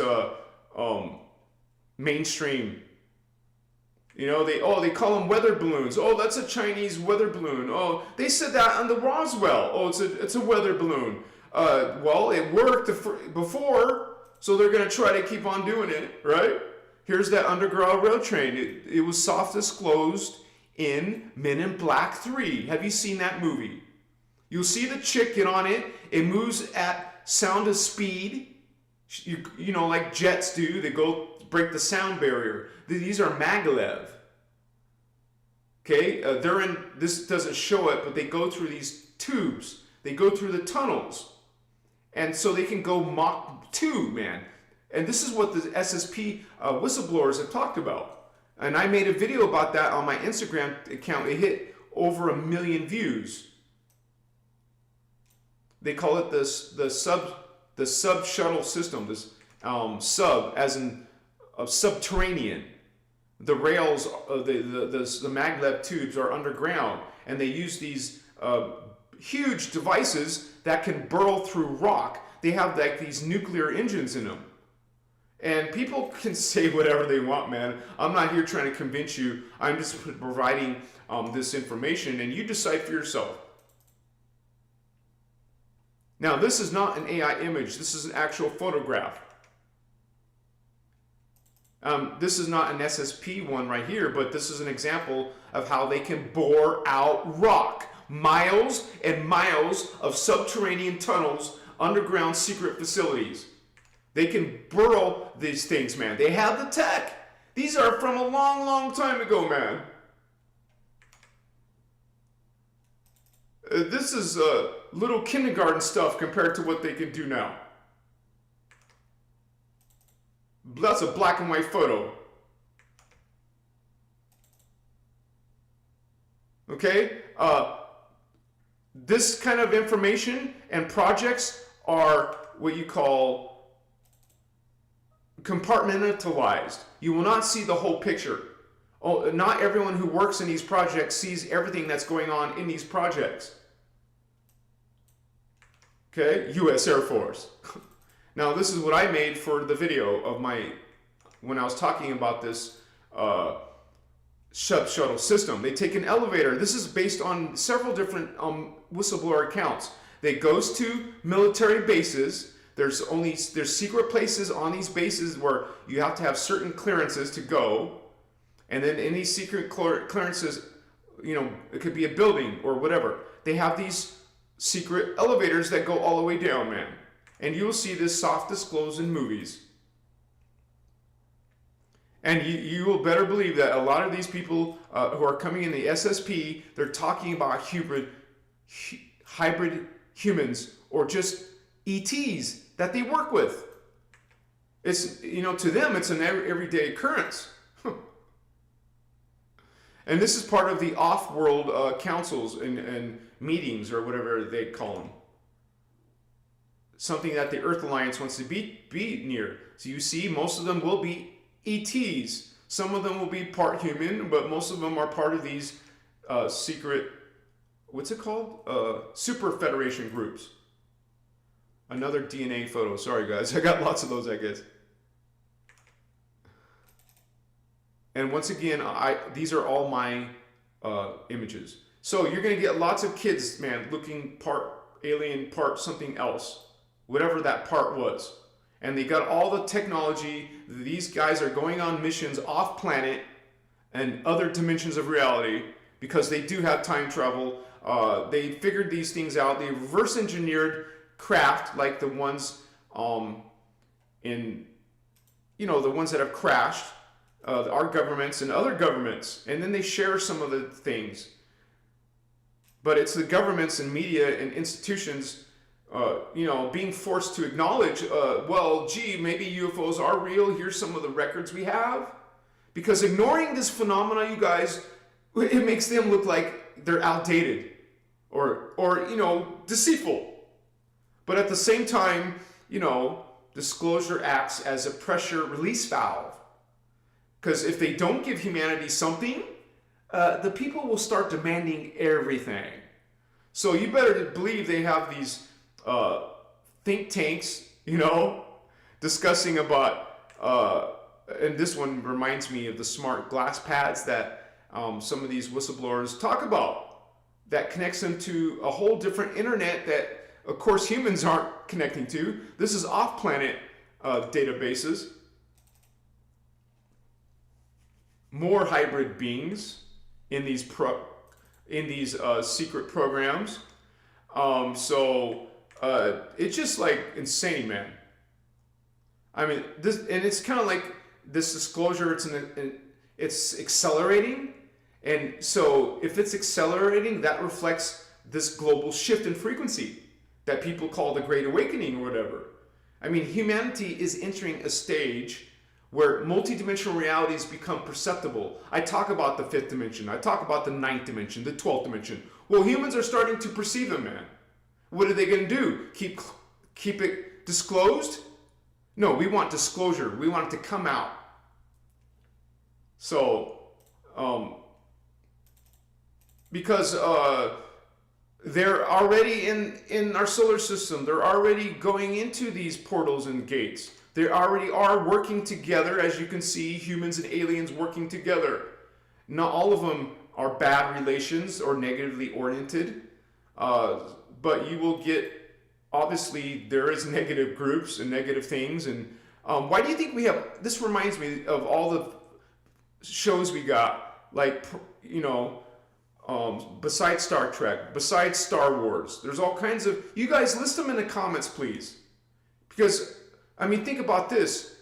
mainstream? They call them weather balloons. Oh, that's a Chinese weather balloon. Oh, they said that on the Roswell. Oh, it's a weather balloon. Well, it worked before, so they're going to try to keep on doing it, right? Here's that Underground Rail Train. It was soft disclosed in Men in Black 3. Have you seen that movie? You'll see the chick get on it. It moves at sound of speed. Like jets do. They go break the sound barrier. These are maglev. Okay? This doesn't show it, but they go through these tubes. They go through the tunnels. And so they can go Mach 2, man. And this is what the SSP whistleblowers have talked about. And I made a video about that on my Instagram account. It hit over 1 million views. They call it the sub shuttle system. This sub as in subterranean. The rails, the maglev tubes are underground, and they use these huge devices that can burrow through rock. They have like these nuclear engines in them. And people can say whatever they want, man. I'm not here trying to convince you. I'm just providing this information, and you decide for yourself. Now, this is not an AI image. This is an actual photograph. This is not an SSP one right here, but this is an example of how they can bore out rock. Miles and miles of subterranean tunnels, underground secret facilities. They can burrow these things, man. They have the tech. These are from a long, long time ago, man. This is little kindergarten stuff compared to what they can do now. That's a black and white photo. Okay? This kind of information and projects are what you call compartmentalized. You will not see the whole picture. Oh, not everyone who works in these projects sees everything that's going on in these projects. Okay, U.S. Air Force. Now, this is what I made for the video of when I was talking about this shuttle system. They take an elevator. This is based on several different whistleblower accounts. They goes to military bases. There's secret places on these bases where you have to have certain clearances to go. And then in these secret clearances, it could be a building or whatever. They have these secret elevators that go all the way down, man. And you'll see this soft disclosed in movies. And you will better believe that a lot of these people who are coming in the SSP, they're talking about hybrid humans or just ETs that they work with. It's, to them, it's an everyday occurrence. And this is part of the off-world councils and meetings or whatever they call them. Something that the Earth Alliance wants to be near. So you see, most of them will be ETs. Some of them will be part human, but most of them are part of these secret, what's it called? Super Federation groups. Another DNA photo. Sorry, guys. I got lots of those, I guess. And once again, these are all my images. So you're going to get lots of kids, man, looking part alien, part something else, whatever that part was. And they got all the technology. These guys are going on missions off planet and other dimensions of reality because they do have time travel. They figured these things out. They reverse engineered craft like the ones the ones that have crashed. Our governments and other governments, and then they share some of the things. But it's the governments and media and institutions, being forced to acknowledge, well, gee, maybe UFOs are real. Here's some of the records we have. Because ignoring this phenomena, you guys, it makes them look like they're outdated or deceitful. But at the same time, disclosure acts as a pressure release valve. Because if they don't give humanity something, the people will start demanding everything. So you better believe they have these think tanks, discussing about, and this one reminds me of the smart glass pads that some of these whistleblowers talk about. That connects them to a whole different internet that, of course, humans aren't connecting to. This is off-planet databases. More hybrid beings in these secret programs. It's just like insane, man. I mean, this, and it's kind of like this disclosure. It's accelerating, and so if it's accelerating, that reflects this global shift in frequency that people call the Great Awakening or whatever. I mean, humanity is entering a stage where multidimensional realities become perceptible. I talk about the 5th dimension. I talk about the 9th dimension, the 12th dimension. Well, humans are starting to perceive them, man. What are they going to do? Keep it disclosed? No, we want disclosure. We want it to come out. So, because they're already in our solar system. They're already going into these portals and gates. They already are working together, as you can see, humans and aliens working together. Not all of them are bad relations or negatively oriented, but you will get obviously there is negative groups and negative things. And why do you think we have, this reminds me of all the shows we got, like, you know, besides Star Trek, besides Star Wars. There's all kinds of, you guys list them in the comments, please. Because, I mean, think about this.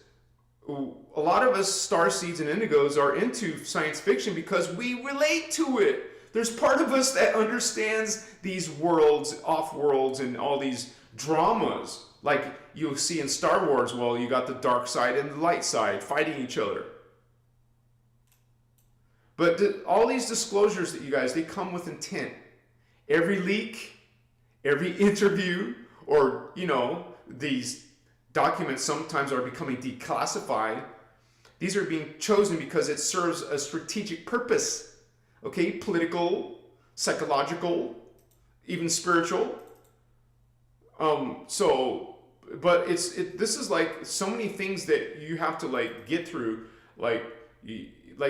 A lot of us starseeds and indigos are into science fiction because we relate to it. There's part of us that understands these worlds, off-worlds, and all these dramas. Like you'll see in Star Wars, well, you got the dark side and the light side fighting each other. But all these disclosures that you guys, they come with intent. Every leak, every interview, or, you know, these documents sometimes are becoming declassified. These are being chosen because it serves a strategic purpose. Okay, political, psychological, even spiritual. But this is like so many things that you have to like get through. Like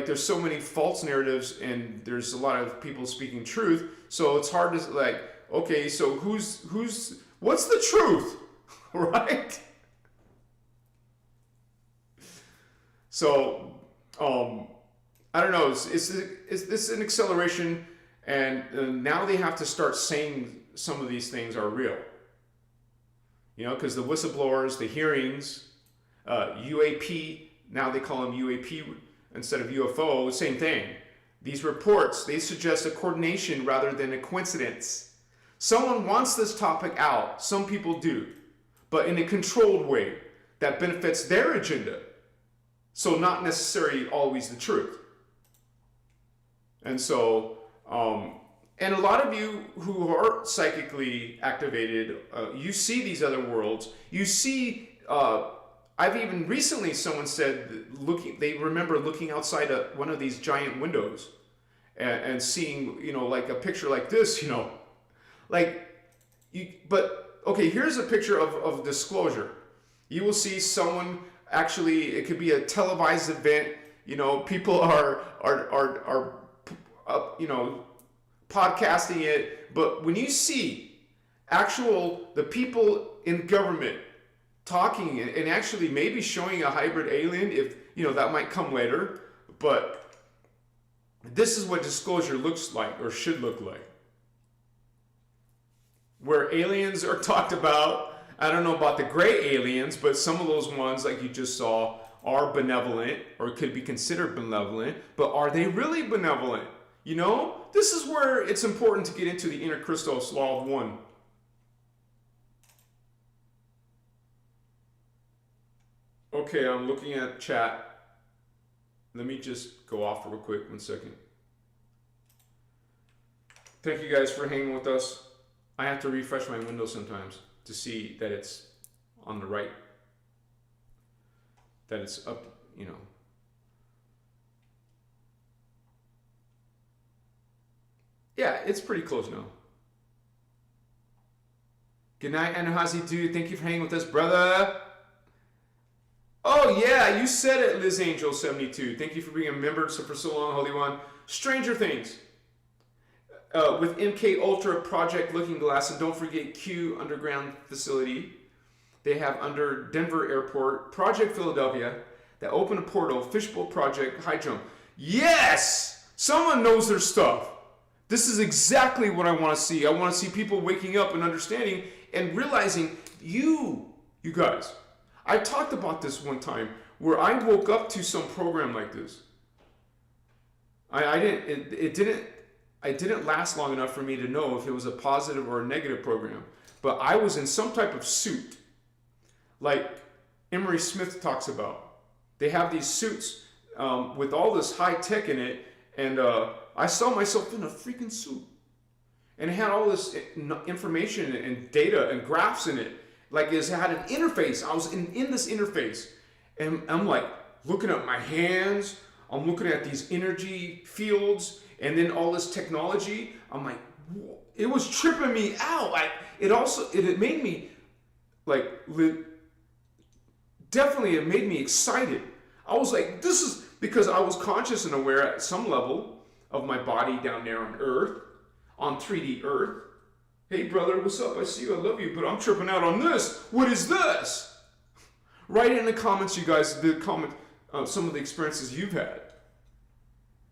there's so many false narratives and there's a lot of people speaking truth. So it's hard to like, okay, so what's the truth, right? So, I don't know, is this an acceleration, and now they have to start saying some of these things are real. You know, because the whistleblowers, the hearings, UAP, now they call them UAP instead of UFO, same thing. These reports, they suggest a coordination rather than a coincidence. Someone wants this topic out, some people do, but in a controlled way that benefits their agenda. So not necessarily always the truth. And so, and a lot of you who are psychically activated, you see these other worlds. You see, I've even recently, someone said, they remember looking outside one of these giant windows and seeing, you know, like a picture like this, you know, but okay, here's a picture of disclosure. You will see someone, actually, it could be a televised event. You know, people are you know, podcasting it. But when you see the people in government talking and actually maybe showing a hybrid alien, if you know, that might come later. But this is what disclosure looks like, or should look like, where aliens are talked about. I don't know about the gray aliens, but some of those ones, like you just saw, are benevolent or could be considered benevolent, but are they really benevolent? You know, this is where it's important to get into the innerchristos law of one. Okay, I'm looking at chat. Let me just go off real quick, 1 second. Thank you guys for hanging with us. I have to refresh my window sometimes to see that it's on the right, that it's up, you know. Yeah, it's pretty close now. Good night, Anahazi dude. Thank you for hanging with us, brother. Oh yeah, you said it, Liz Angel 72. Thank you for being a member for so long, Holy One. Stranger Things. With MK Ultra Project Looking Glass, and don't forget Q Underground Facility. They have under Denver Airport, Project Philadelphia, that open a portal, Fishbowl Project, High Jump. Yes! Someone knows their stuff. This is exactly what I want to see. I want to see people waking up and understanding and realizing you guys. I talked about this one time where I woke up to some program like this. It didn't last long enough for me to know if it was a positive or a negative program. But I was in some type of suit, like Emery Smith talks about. They have these suits with all this high tech in it, and I saw myself in a freaking suit. And it had all this information and data and graphs in it. Like it had an interface. I was in this interface. And I'm like looking at my hands. I'm looking at these energy fields. And then all this technology, I'm like, whoa. It was tripping me out. It made me definitely it made me excited. I was like, this is because I was conscious and aware at some level of my body down there on Earth, on 3D Earth. Hey brother, what's up? I see you, I love you, but I'm tripping out on this. What is this? Write in the comments, you guys, some of the experiences you've had.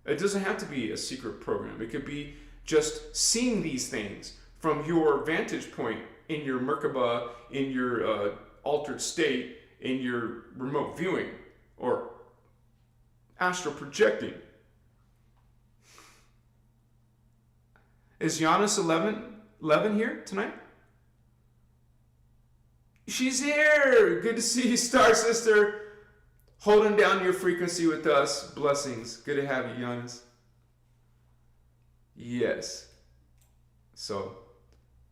It doesn't have to be a secret program. It could be just seeing these things from your vantage point in your Merkaba, in your altered state, in your remote viewing, or astral projecting. Is Giannis 11 here tonight? She's here! Good to see you, Star Sister. Holding down your frequency with us. Blessings. Good to have you, Giannis. Yes. So,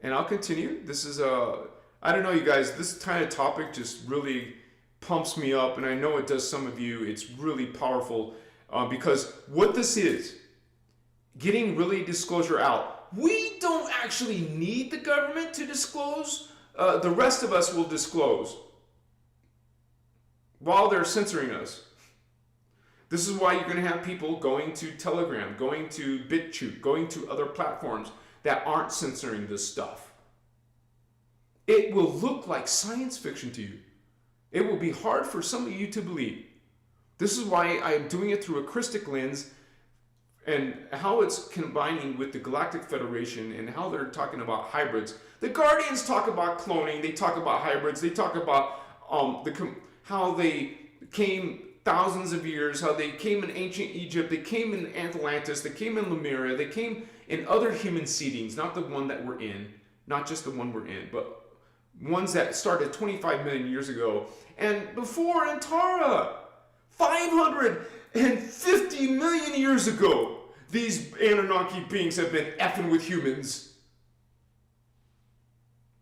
and I'll continue. This is I don't know, you guys, this kind of topic just really pumps me up, and I know it does some of you. It's really powerful because what this is, getting really disclosure out. We don't actually need the government to disclose. The rest of us will disclose while they're censoring us. This is why you're going to have people going to Telegram, going to BitChute, going to other platforms that aren't censoring this stuff. It will look like science fiction to you. It will be hard for some of you to believe. This is why I'm doing it through a Christic lens, and how it's combining with the Galactic Federation and how they're talking about hybrids. The Guardians talk about cloning, they talk about hybrids, they talk about how they came thousands of years, how they came in ancient Egypt, they came in Atlantis, they came in Lemuria, they came in other human seedings, not the one that we're in, not just the one we're in, but ones that started 25 million years ago. And before Antara, 550 million years ago, these Anunnaki beings have been effing with humans.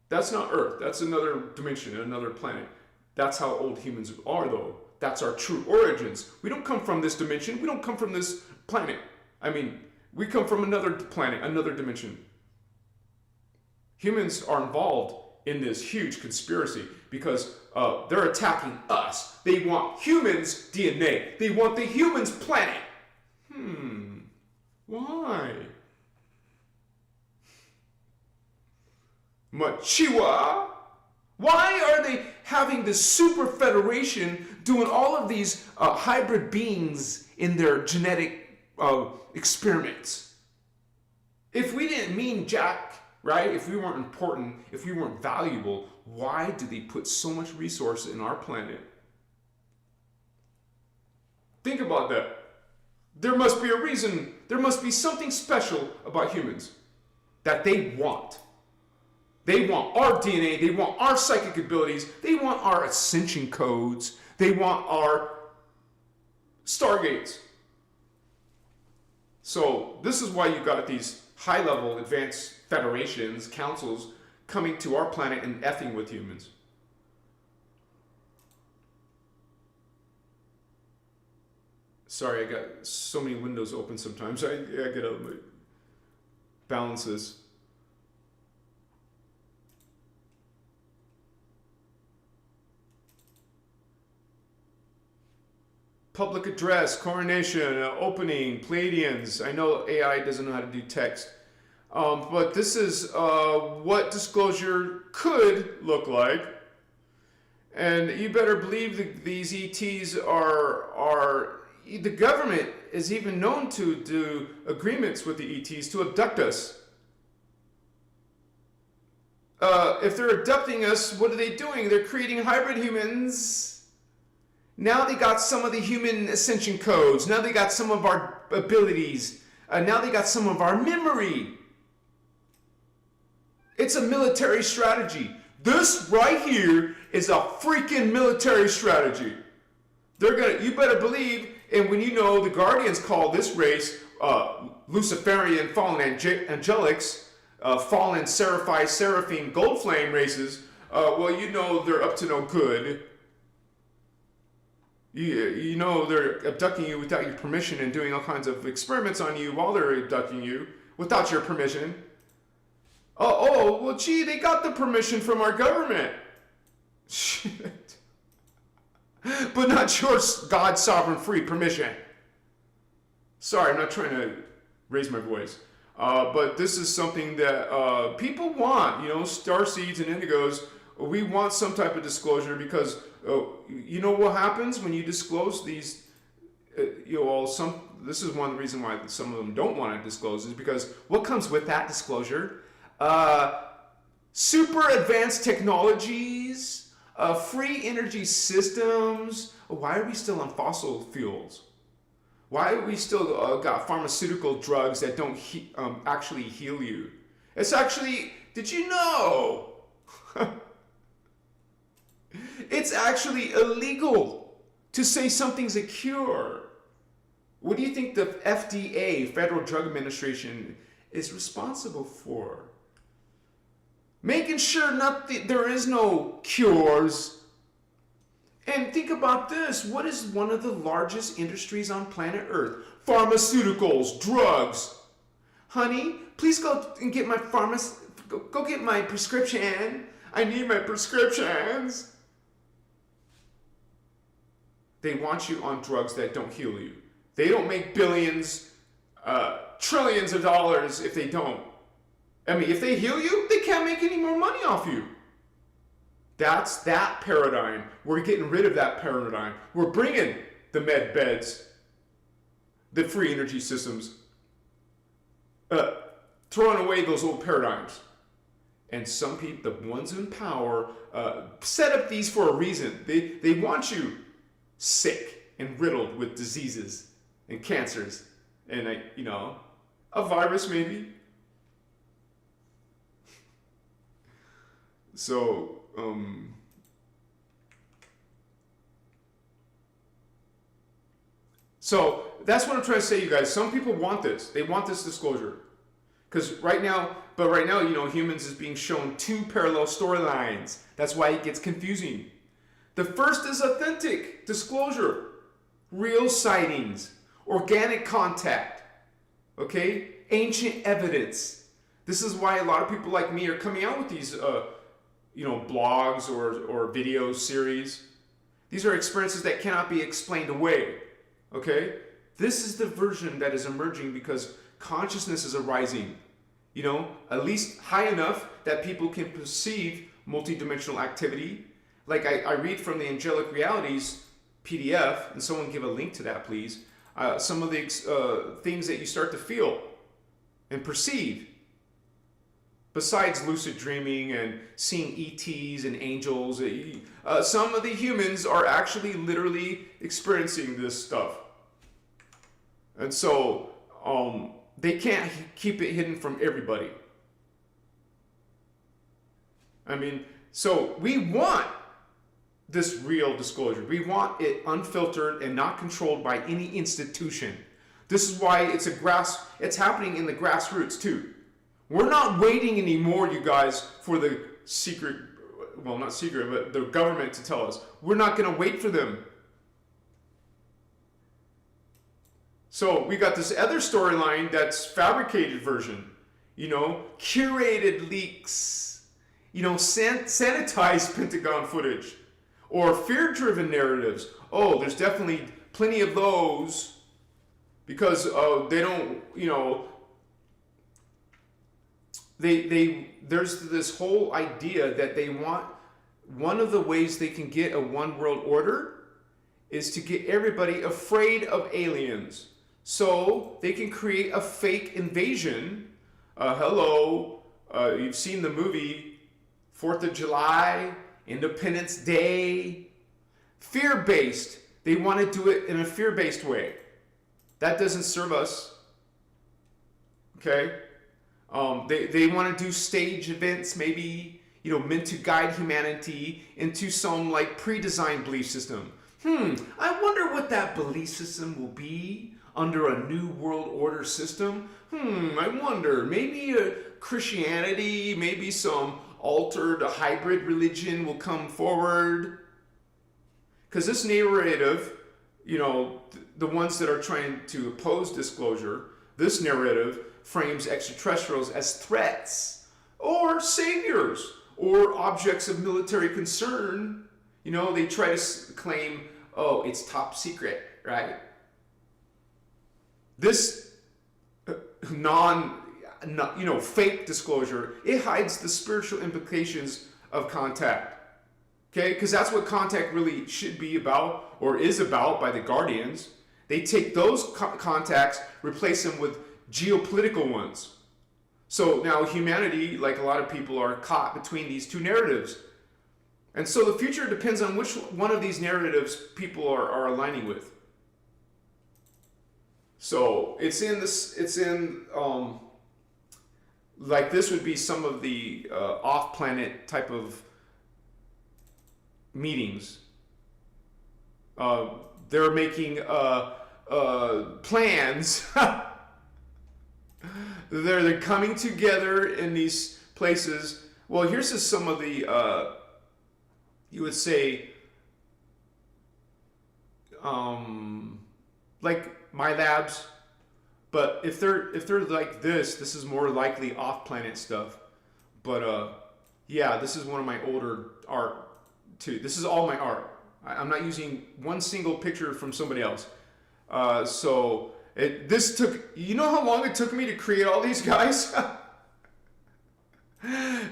That's not Earth. That's another dimension, another planet. That's how old humans are, though. That's our true origins. We don't come from this dimension. We don't come from this planet. I mean, we come from another planet, another dimension. Humans are involved in this huge conspiracy because they're attacking us. They want humans' DNA. They want the humans' planet. Why? Machiwa? Why are they having this super federation doing all of these hybrid beings in their genetic experiments? If we didn't mean jack, right? If we weren't important, if we weren't valuable, why do they put so much resource in our planet? Think about that. There must be a reason. There must be something special about humans that they want. They want our DNA. They want our psychic abilities. They want our ascension codes. They want our stargates. So this is why you got these high-level advanced federations, councils, coming to our planet and effing with humans. Sorry, I got so many windows open sometimes. I get out of my balances. Public address, coronation, opening, Pleiadians. I know AI doesn't know how to do text. But this is what disclosure could look like. And you better believe these ETs are the government is even known to do agreements with the ETs to abduct us. If they're abducting us, what are they doing? They're creating hybrid humans. Now they got some of the human ascension codes. Now they got some of our abilities. Now they got some of our memory. It's a military strategy. This right here is a freaking military strategy. You better believe, and when you know the Guardians call this race Luciferian fallen angelics, fallen seraphim gold flame races, well, you know they're up to no good. You know they're abducting you without your permission and doing all kinds of experiments on you while they're abducting you without your permission. Well, gee, they got the permission from our government. Shit. But not your God sovereign free permission. Sorry, I'm not trying to raise my voice. But this is something that people want. You know, star seeds and indigos. We want some type of disclosure because you know what happens when you disclose these. This is one of the reasons why some of them don't want to disclose is because what comes with that disclosure? Super advanced technologies, free energy systems. Why are we still on fossil fuels? Why are we still got pharmaceutical drugs that don't actually heal you? It's actually, did you know? It's actually illegal to say something's a cure. What do you think the FDA, Federal Drug Administration, is responsible for? Making sure there is no cures. And think about this. What is one of the largest industries on planet Earth? Pharmaceuticals, drugs. Honey, please go and get my go get my prescription. I need my prescriptions. They want you on drugs that don't heal you. They don't make billions, trillions of dollars if they don't. I mean, if they heal you, they can't make any more money off you. That's that paradigm. We're getting rid of that paradigm. We're bringing the med beds, the free energy systems, throwing away those old paradigms. And some people, the ones in power, set up these for a reason. They want you sick and riddled with diseases and cancers and a virus maybe. So that's what I'm trying to say, you guys. Some people want this. They want this disclosure. Because right now, humans is being shown two parallel storylines. That's why it gets confusing. The first is authentic disclosure, real sightings, organic contact, okay? Ancient evidence. This is why a lot of people like me are coming out with these, blogs or video series. These are experiences that cannot be explained away, okay? This is the version that is emerging because consciousness is arising, at least high enough that people can perceive multidimensional activity. Like I read from the Angelic Realities PDF, and someone give a link to that, please. Some of the things that you start to feel and perceive, besides lucid dreaming and seeing ETs and angels. Some of the humans are actually literally experiencing this stuff. And so they can't keep it hidden from everybody. I mean, so we want this real disclosure. We want it unfiltered and not controlled by any institution. This is why it's happening in the grassroots too. We're not waiting anymore, you guys, for the not secret, but the government to tell us. We're not going to wait for them. So we got this other storyline that's fabricated version, curated leaks, sanitized Pentagon footage, or fear-driven narratives. Oh, there's definitely plenty of those because they don't, there's this whole idea that they want, one of the ways they can get a one world order is to get everybody afraid of aliens. So they can create a fake invasion. You've seen the movie 4th of July, Independence Day. Fear-based. They want to do it in a fear-based way. That doesn't serve us. Okay? They want to do stage events, maybe, meant to guide humanity into some pre-designed belief system. I wonder what that belief system will be under a new world order system. I wonder, maybe a Christianity, maybe some altered hybrid religion will come forward. Because this narrative, the ones that are trying to oppose disclosure, this narrative frames extraterrestrials as threats or saviors or objects of military concern. They try to claim, oh, it's top secret, right? This fake disclosure. It hides the spiritual implications of contact. Okay, because that's what contact really should be about, or is about, by the guardians. They take those contacts, replace them with geopolitical ones. So now humanity, like a lot of people, are caught between these two narratives. And so the future depends on which one of these narratives people are aligning with. So like this would be some of the off-planet type of meetings. They're making plans. They're coming together in these places. Well, here's just some of the you would say like my labs, but if they're like this is more likely off-planet stuff. But yeah, this is one of my older art too. This is all my art. I'm not using one single picture from somebody else. So this took, you know how long it took me to create all these guys?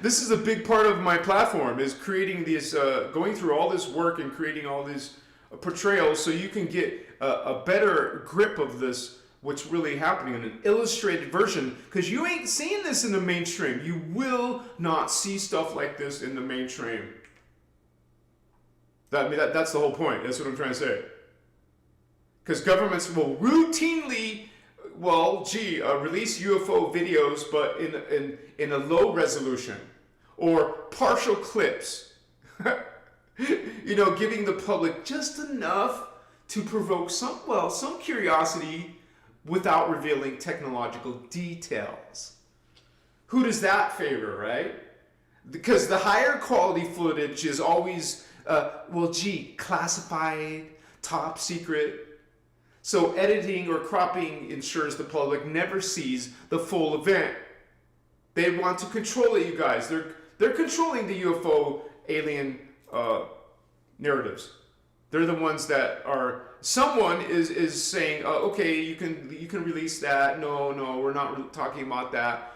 This is a big part of my platform, is creating these, going through all this work and creating all these portrayals so you can get a better grip of this, what's really happening in an illustrated version, because you ain't seeing this in the mainstream. You will not see stuff like this in the mainstream. That's the whole point. That's what I'm trying to say. Because governments will routinely, release UFO videos, but in a low resolution, or partial clips. Giving the public just enough to provoke some curiosity without revealing technological details. Who does that favor, right? Because the higher quality footage is always, classified, top secret. So editing or cropping ensures the public never sees the full event. They want to control it, you guys. They're controlling the UFO alien narratives. They're the ones that are. Someone is saying, okay, you can release that. No, we're not talking about that.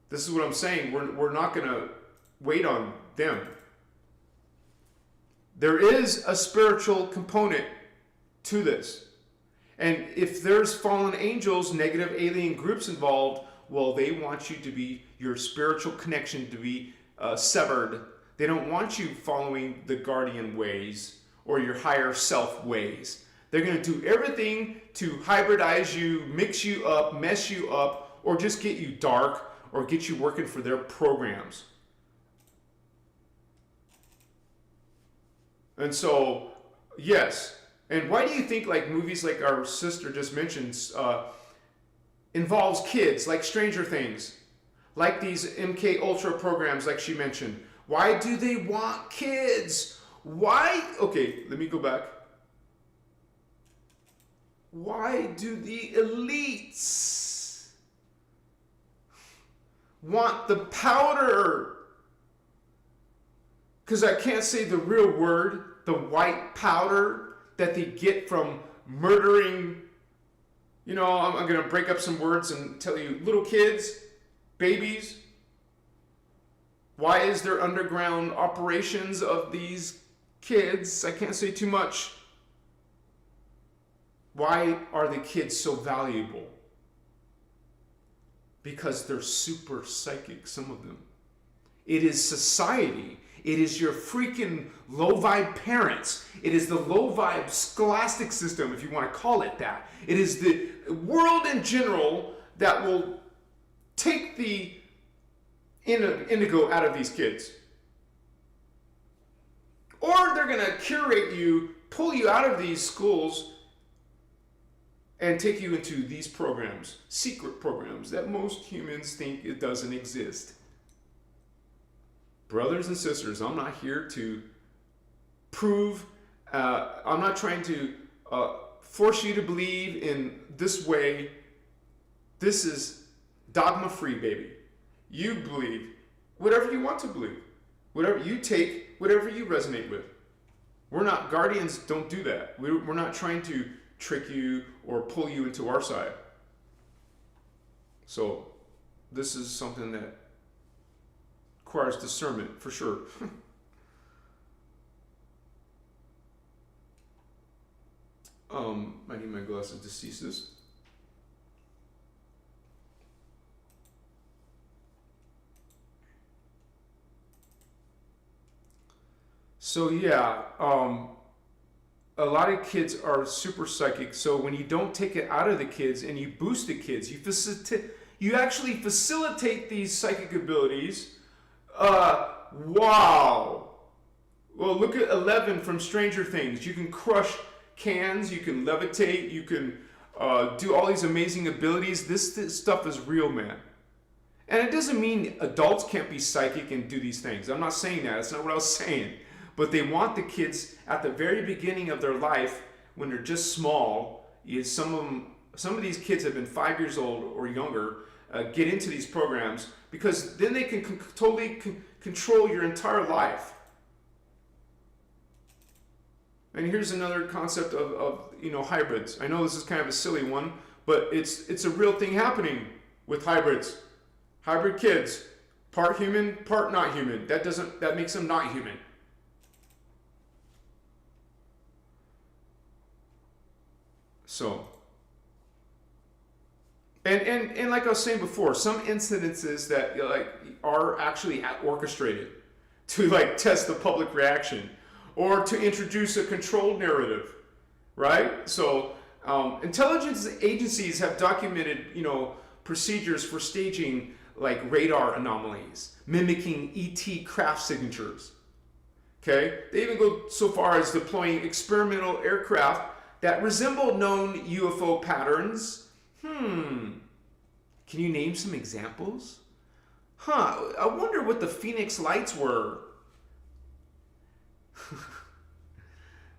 This is what I'm saying. We're not going to wait on them. There is a spiritual component to this. And if there's fallen angels, negative alien groups involved, they want you to be, your spiritual connection to be severed. They don't want you following the guardian ways or your higher self ways. They're going to do everything to hybridize you, mix you up, mess you up, or just get you dark or get you working for their programs. And so, yes. And why do you think like movies like our sister just mentioned involves kids, like Stranger Things, like these MK Ultra programs like she mentioned? Why do they want kids? Why? Okay, let me go back. Why do the elites want the powder? Because I can't say the real word, the white powder that they get from murdering. I'm going to break up some words and tell you, little kids, babies. Why is there underground operations of these kids? I can't say too much. Why are the kids so valuable? Because they're super psychic, some of them. It is society. It is your freaking low-vibe parents. It is the low-vibe scholastic system, if you want to call it that. It is the world in general that will take the indigo out of these kids. Or they're going to curate you, pull you out of these schools, and take you into these programs, secret programs that most humans think it doesn't exist. Brothers and sisters, I'm not here to prove, I'm not trying to force you to believe in this way. This is dogma free, baby. You believe whatever you want to believe. Whatever you take, whatever you resonate with. We're not, guardians don't do that. We're not trying to trick you or pull you into our side. So this is something that requires discernment for sure. I need my glasses to cease this. So yeah, a lot of kids are super psychic. So when you don't take it out of the kids and you boost the kids, you actually facilitate these psychic abilities. Wow. Well, look at 11 from Stranger Things. You can crush cans, you can levitate, you can do all these amazing abilities. This stuff is real, man. And it doesn't mean adults can't be psychic and do these things. I'm not saying that. That's not what I was saying. But they want the kids at the very beginning of their life, when they're just small. Some of these kids have been 5 years old or younger, get into these programs, because then they can totally control your entire life. And here's another concept of hybrids. I know this is kind of a silly one, but it's a real thing happening with hybrids. Hybrid kids, part human, part not human. That makes them not human. So, and like I was saying before, some incidences that are actually orchestrated to test the public reaction, or to introduce a controlled narrative, right? So intelligence agencies have documented, procedures for staging radar anomalies, mimicking ET craft signatures. Okay, they even go so far as deploying experimental aircraft that resemble known UFO patterns. Can you name some examples? I wonder what the Phoenix Lights were.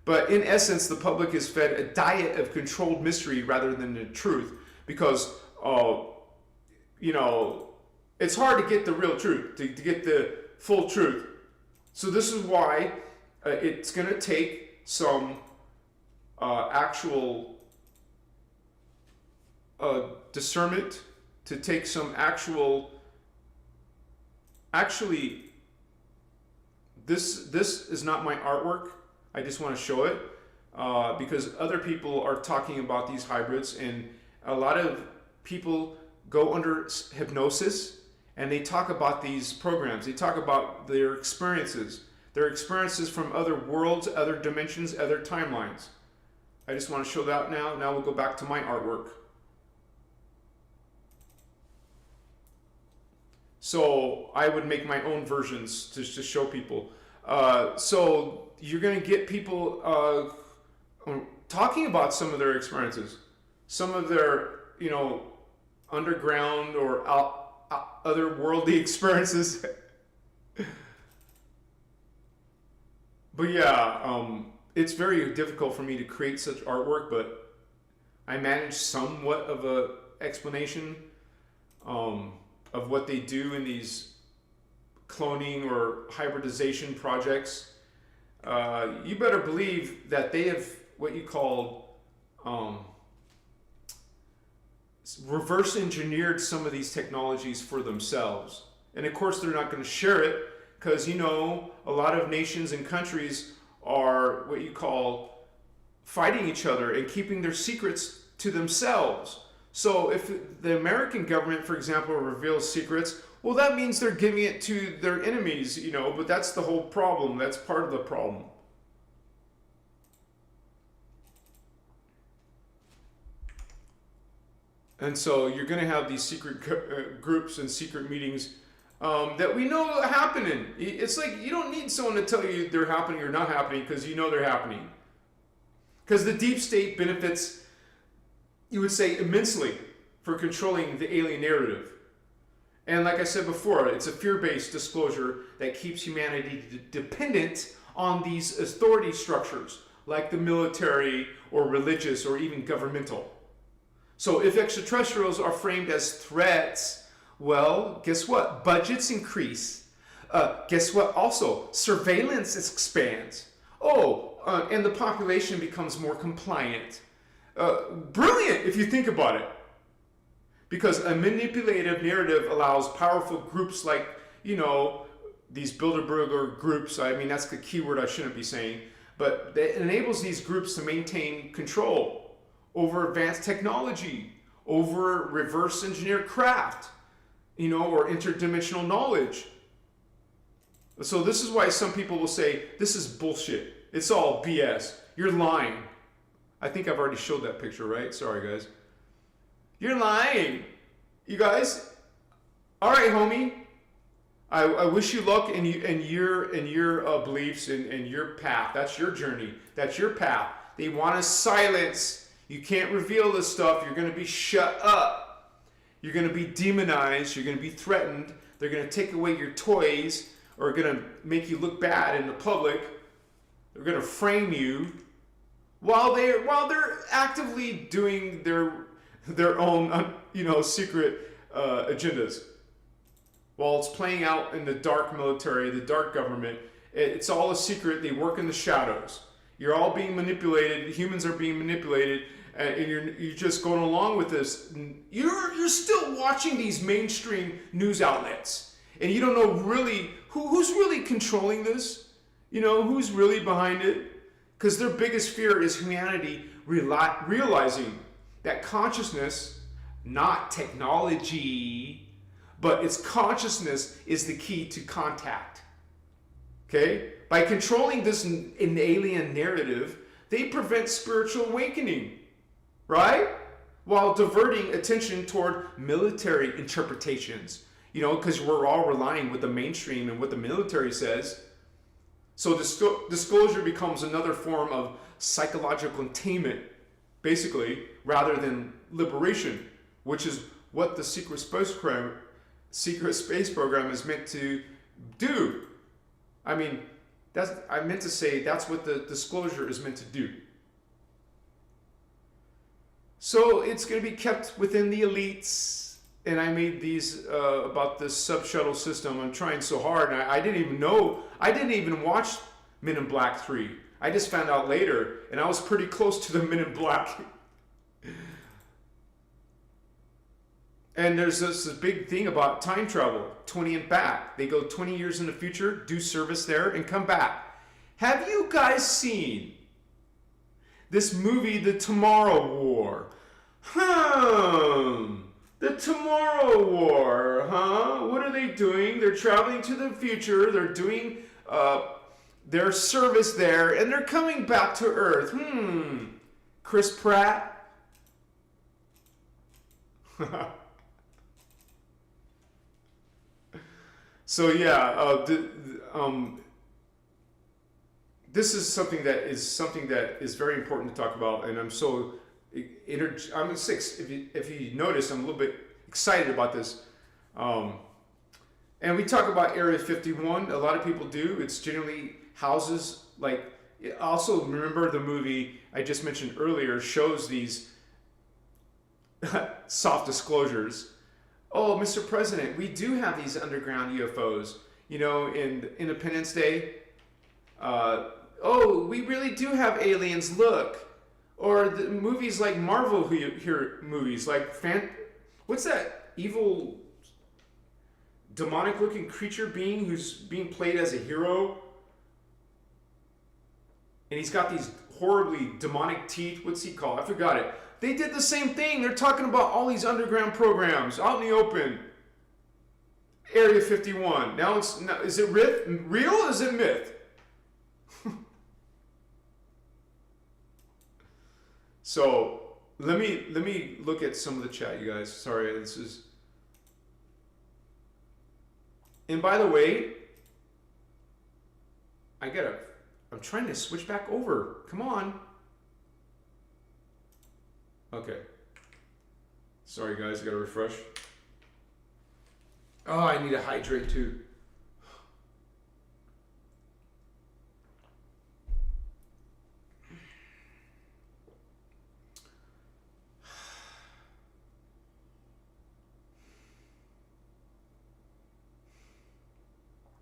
But in essence, the public is fed a diet of controlled mystery rather than the truth, because it's hard to get the real truth, to get the full truth. So this is why it's going to take some actual discernment, to take some actually this is not my artwork. I just want to show it because other people are talking about these hybrids, and a lot of people go under hypnosis and they talk about these programs. They talk about their experiences from other worlds, other dimensions, other timelines. I just want to show that now. Now we'll go back to my artwork. So I would make my own versions to show people. So you're going to get people talking about some of their experiences, some of their, underground or otherworldly experiences. But yeah, it's very difficult for me to create such artwork, but I manage somewhat of a explanation of what they do in these cloning or hybridization projects. You better believe that they have what you call reverse engineered some of these technologies for themselves. And of course they're not going to share it, because a lot of nations and countries are what you call fighting each other and keeping their secrets to themselves. So if the American government, for example, reveals secrets, well, that means they're giving it to their enemies, but that's the whole problem. That's part of the problem. And so you're going to have these secret groups and secret meetings that we know are happening. It's like you don't need someone to tell you they're happening or not happening, because you know they're happening. Because the deep state benefits, you would say, immensely for controlling the alien narrative. And like I said before, it's a fear-based disclosure that keeps humanity dependent on these authority structures, like the military or religious or even governmental. So if extraterrestrials are framed as threats, well, guess what? Budgets increase. Guess what? Also, surveillance expands. And the population becomes more compliant. Brilliant if you think about it. Because a manipulative narrative allows powerful groups like, these Bilderberger groups. I mean, that's the keyword I shouldn't be saying. But it enables these groups to maintain control over advanced technology, over reverse engineered craft, or interdimensional knowledge. So this is why some people will say, this is bullshit. It's all BS. You're lying. I think I've already showed that picture, right? Sorry, guys. You're lying. You guys? All right, homie. I wish you luck in your beliefs and your path. That's your journey. That's your path. They want to silence. You can't reveal this stuff. You're going to be shut up. You're going to be demonized. You're going to be threatened. They're going to take away your toys, or going to make you look bad in the public. They're going to frame you while they're actively doing their own secret agendas. While it's playing out in the dark military, the dark government, it's all a secret. They work in the shadows. You're all being manipulated. Humans are being manipulated, and you're just going along with this. You're still watching these mainstream news outlets, and you don't know really who's really controlling this. Who's really behind it? Because their biggest fear is humanity realizing that consciousness, not technology, but its consciousness is the key to contact. Okay? By controlling this alien narrative, they prevent spiritual awakening, right? While diverting attention toward military interpretations. Because we're all relying with the mainstream and what the military says. So disclosure becomes another form of psychological containment, basically, rather than liberation, which is what the secret space program is meant to do. I mean, I meant to say that's what the disclosure is meant to do. So it's going to be kept within the elites. And I made these about this sub-shuttle system. I'm trying so hard. And I didn't even watch Men in Black 3. I just found out later. And I was pretty close to the Men in Black. And there's this big thing about time travel, 20 and back. They go 20 years in the future, do service there, and come back. Have you guys seen this movie, The Tomorrow War? The Tomorrow War, huh? What are they doing? They're traveling to the future. They're doing their service there, and they're coming back to Earth. Chris Pratt? So yeah, this is something that is very important to talk about, and I'm so I'm six. If you notice, I'm a little bit excited about this. And we talk about Area 51. A lot of people do. It's generally houses like. Also, remember the movie I just mentioned earlier shows these soft disclosures. Oh, Mr. President, we do have these underground UFOs. In Independence Day. We really do have aliens. Look. Or the movies like Marvel movies, like what's that evil, demonic-looking creature being who's being played as a hero? And he's got these horribly demonic teeth. What's he called? I forgot it. They did the same thing. They're talking about all these underground programs out in the open. Area 51. Now is it real or is it myth? So let me look at some of the chat, you guys. Sorry, this is. And by the way, I'm trying to switch back over. Come on. Okay. Sorry, guys. I gotta refresh. Oh, I need to hydrate too.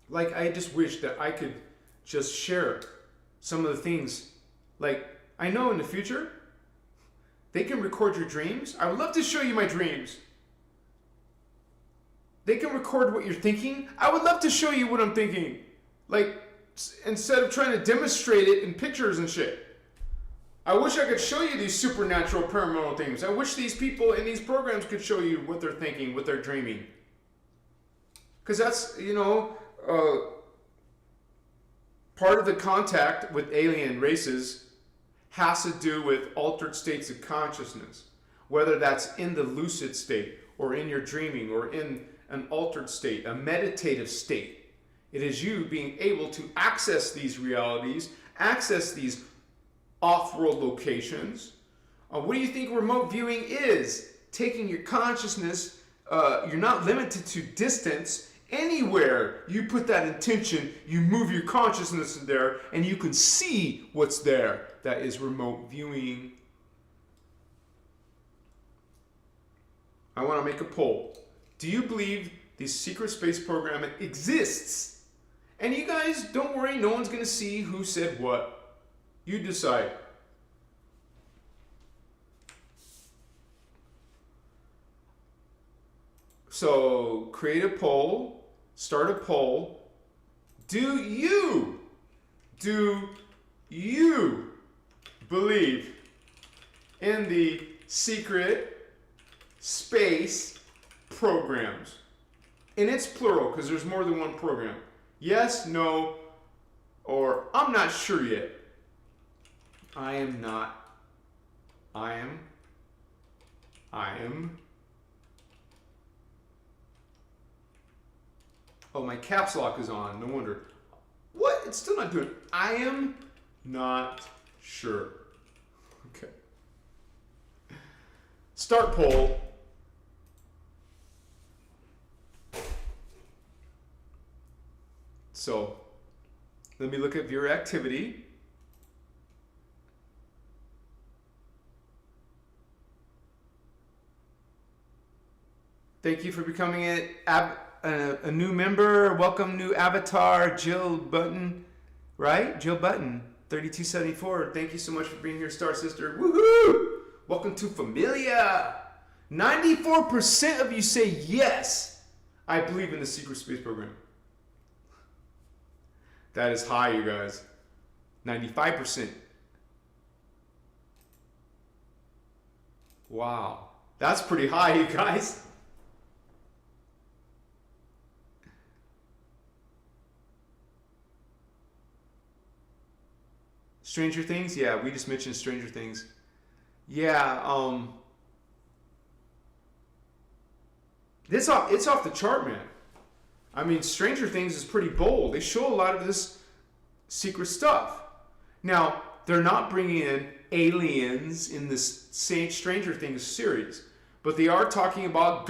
Like, I just wish that I could just share some of the things. Like, I know in the future, they can record your dreams. I would love to show you my dreams. They can record what you're thinking. I would love to show you what I'm thinking. Like, instead of trying to demonstrate it in pictures and shit. I wish I could show you these supernatural paranormal things. I wish these people in these programs could show you what they're thinking, what they're dreaming. Because that's, part of the contact with alien races has to do with altered states of consciousness. Whether that's in the lucid state, or in your dreaming, or in an altered state, a meditative state. It is you being able to access these realities, access these off-world locations. What do you think remote viewing is? Taking your consciousness, you're not limited to distance. Anywhere you put that intention, you move your consciousness in there, and you can see what's there. That is remote viewing. I want to make a poll. Do you believe the secret space program exists? And you guys, don't worry, no one's going to see who said what. You decide. So, create a poll, start a poll. Do you believe in the secret space programs? And it's plural because there's more than one program. Yes, no, or I'm not sure yet. I am not. I am. Oh, my caps lock is on. No wonder. What? It's still not doing it. I am not sure. Okay. Start poll. So, let me look at viewer activity. Thank you for becoming a new member. Welcome, new avatar, Jill Button. Right? Jill Button, 3274. Thank you so much for being here, Star Sister. Woohoo! Welcome to Familia. 94% of you say yes. I believe in the secret space program. That is high, you guys. 95%. Wow. That's pretty high, you guys. Stranger Things? Yeah, we just mentioned Stranger Things. Yeah, it's off the chart, man. I mean, Stranger Things is pretty bold. They show a lot of this secret stuff. Now, they're not bringing in aliens in this same Stranger Things series, but they are talking about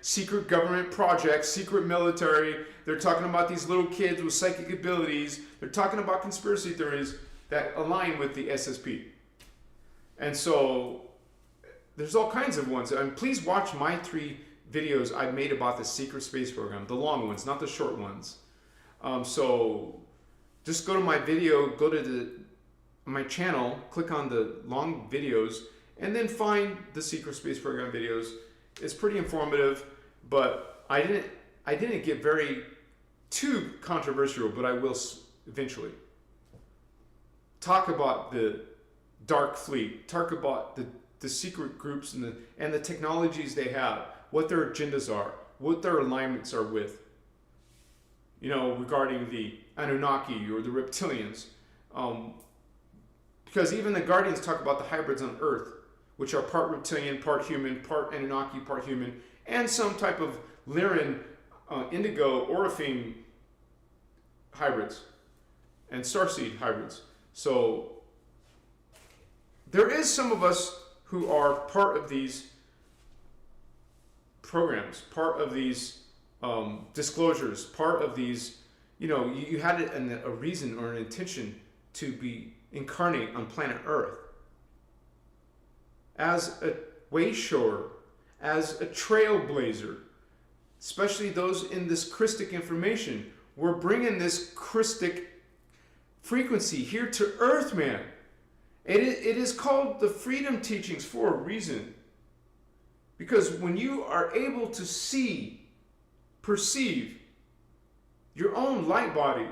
secret government projects, secret military. They're talking about these little kids with psychic abilities. They're talking about conspiracy theories that align with the SSP. And so, there's all kinds of ones. And please watch my 3 videos I've made about the secret space program, the long ones, not the short ones. So just go to my video, go to my channel, click on the long videos, and then find the secret space program videos. It's pretty informative, but I didn't get very too controversial, but I will eventually talk about the dark fleet, talk about the secret groups and the technologies they have, what their agendas are, what their alignments are with, regarding the Anunnaki or the reptilians. Because even the Guardians talk about the hybrids on Earth, which are part reptilian, part human, part Anunnaki, part human, and some type of Lyran, indigo, Orifine hybrids, and starseed hybrids. So there is some of us who are part of these programs, part of these disclosures, part of these, you had a reason or an intention to be incarnate on planet Earth as a way shower, as a trailblazer, especially those in this Christic information. We're bringing this Christic frequency here to Earth, man. It is called the Freedom Teachings for a reason. Because when you are able to see perceive your own light body.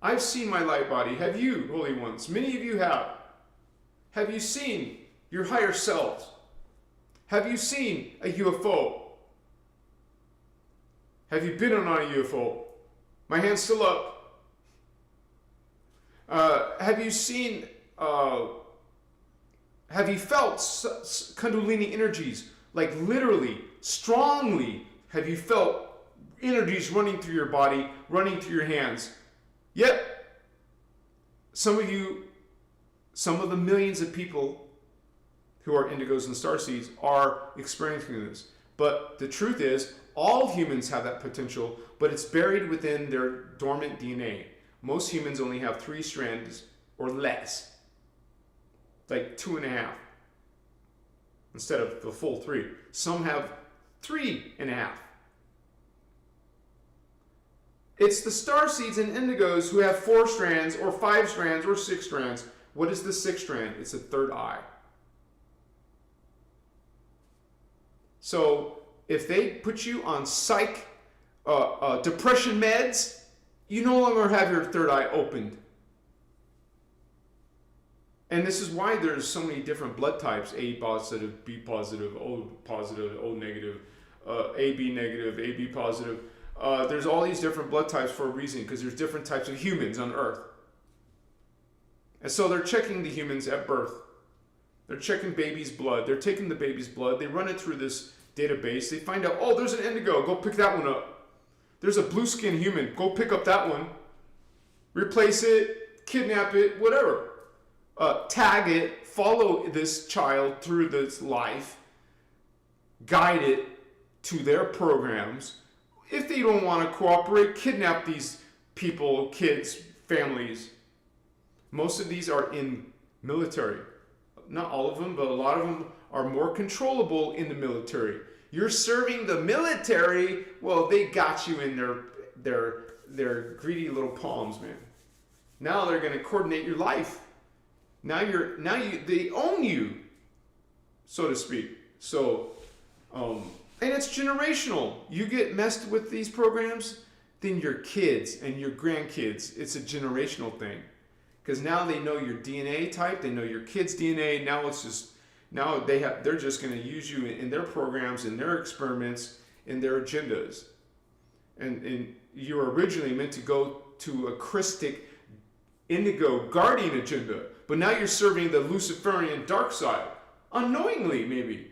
I've seen my light body. Have you, holy ones? Many of you have. Have you seen your higher selves? Have you seen a UFO? Have you been on a UFO? My hand's still up. Have you seen, have you felt Kundalini energies? Like literally, strongly, have you felt energies running through your body, running through your hands? Yep. Some of you, some of the millions of people who are indigos and starseeds are experiencing this. But the truth is, all humans have that potential, but it's buried within their dormant DNA. Most humans only have 3 strands or less, like 2.5, instead of the full 3. Some have 3.5. It's the starseeds and indigos who have 4 strands or 5 strands or 6 strands. What is the 6th strand? It's a third eye. So if they put you on depression meds, you no longer have your third eye opened. And this is why there's so many different blood types: A positive, B positive, O positive, O negative, AB negative, AB positive. There's all these different blood types for a reason, because there's different types of humans on Earth. And so they're checking the humans at birth. They're checking baby's blood. They're taking the baby's blood. They run it through this database. They find out, oh, there's an indigo. Go pick that one up. There's a blue skin human. Go pick up that one. Replace it, kidnap it, whatever. Tag it, follow this child through this life, guide it to their programs. If they don't want to cooperate, kidnap these people, kids, families. Most of these are in military. Not all of them, but a lot of them are more controllable in the military. You're serving the military, well, they got you in their greedy little palms, man. Now they're going to coordinate your life. They own you, so to speak. So, and it's generational. You get messed with these programs, then your kids and your grandkids, it's a generational thing. Because now they know your DNA type, they know your kid's DNA. Now they're just going to use you in their programs, in their experiments, in their agendas. And you were originally meant to go to a Christic indigo guardian agenda, but now you're serving the Luciferian dark side, unknowingly maybe.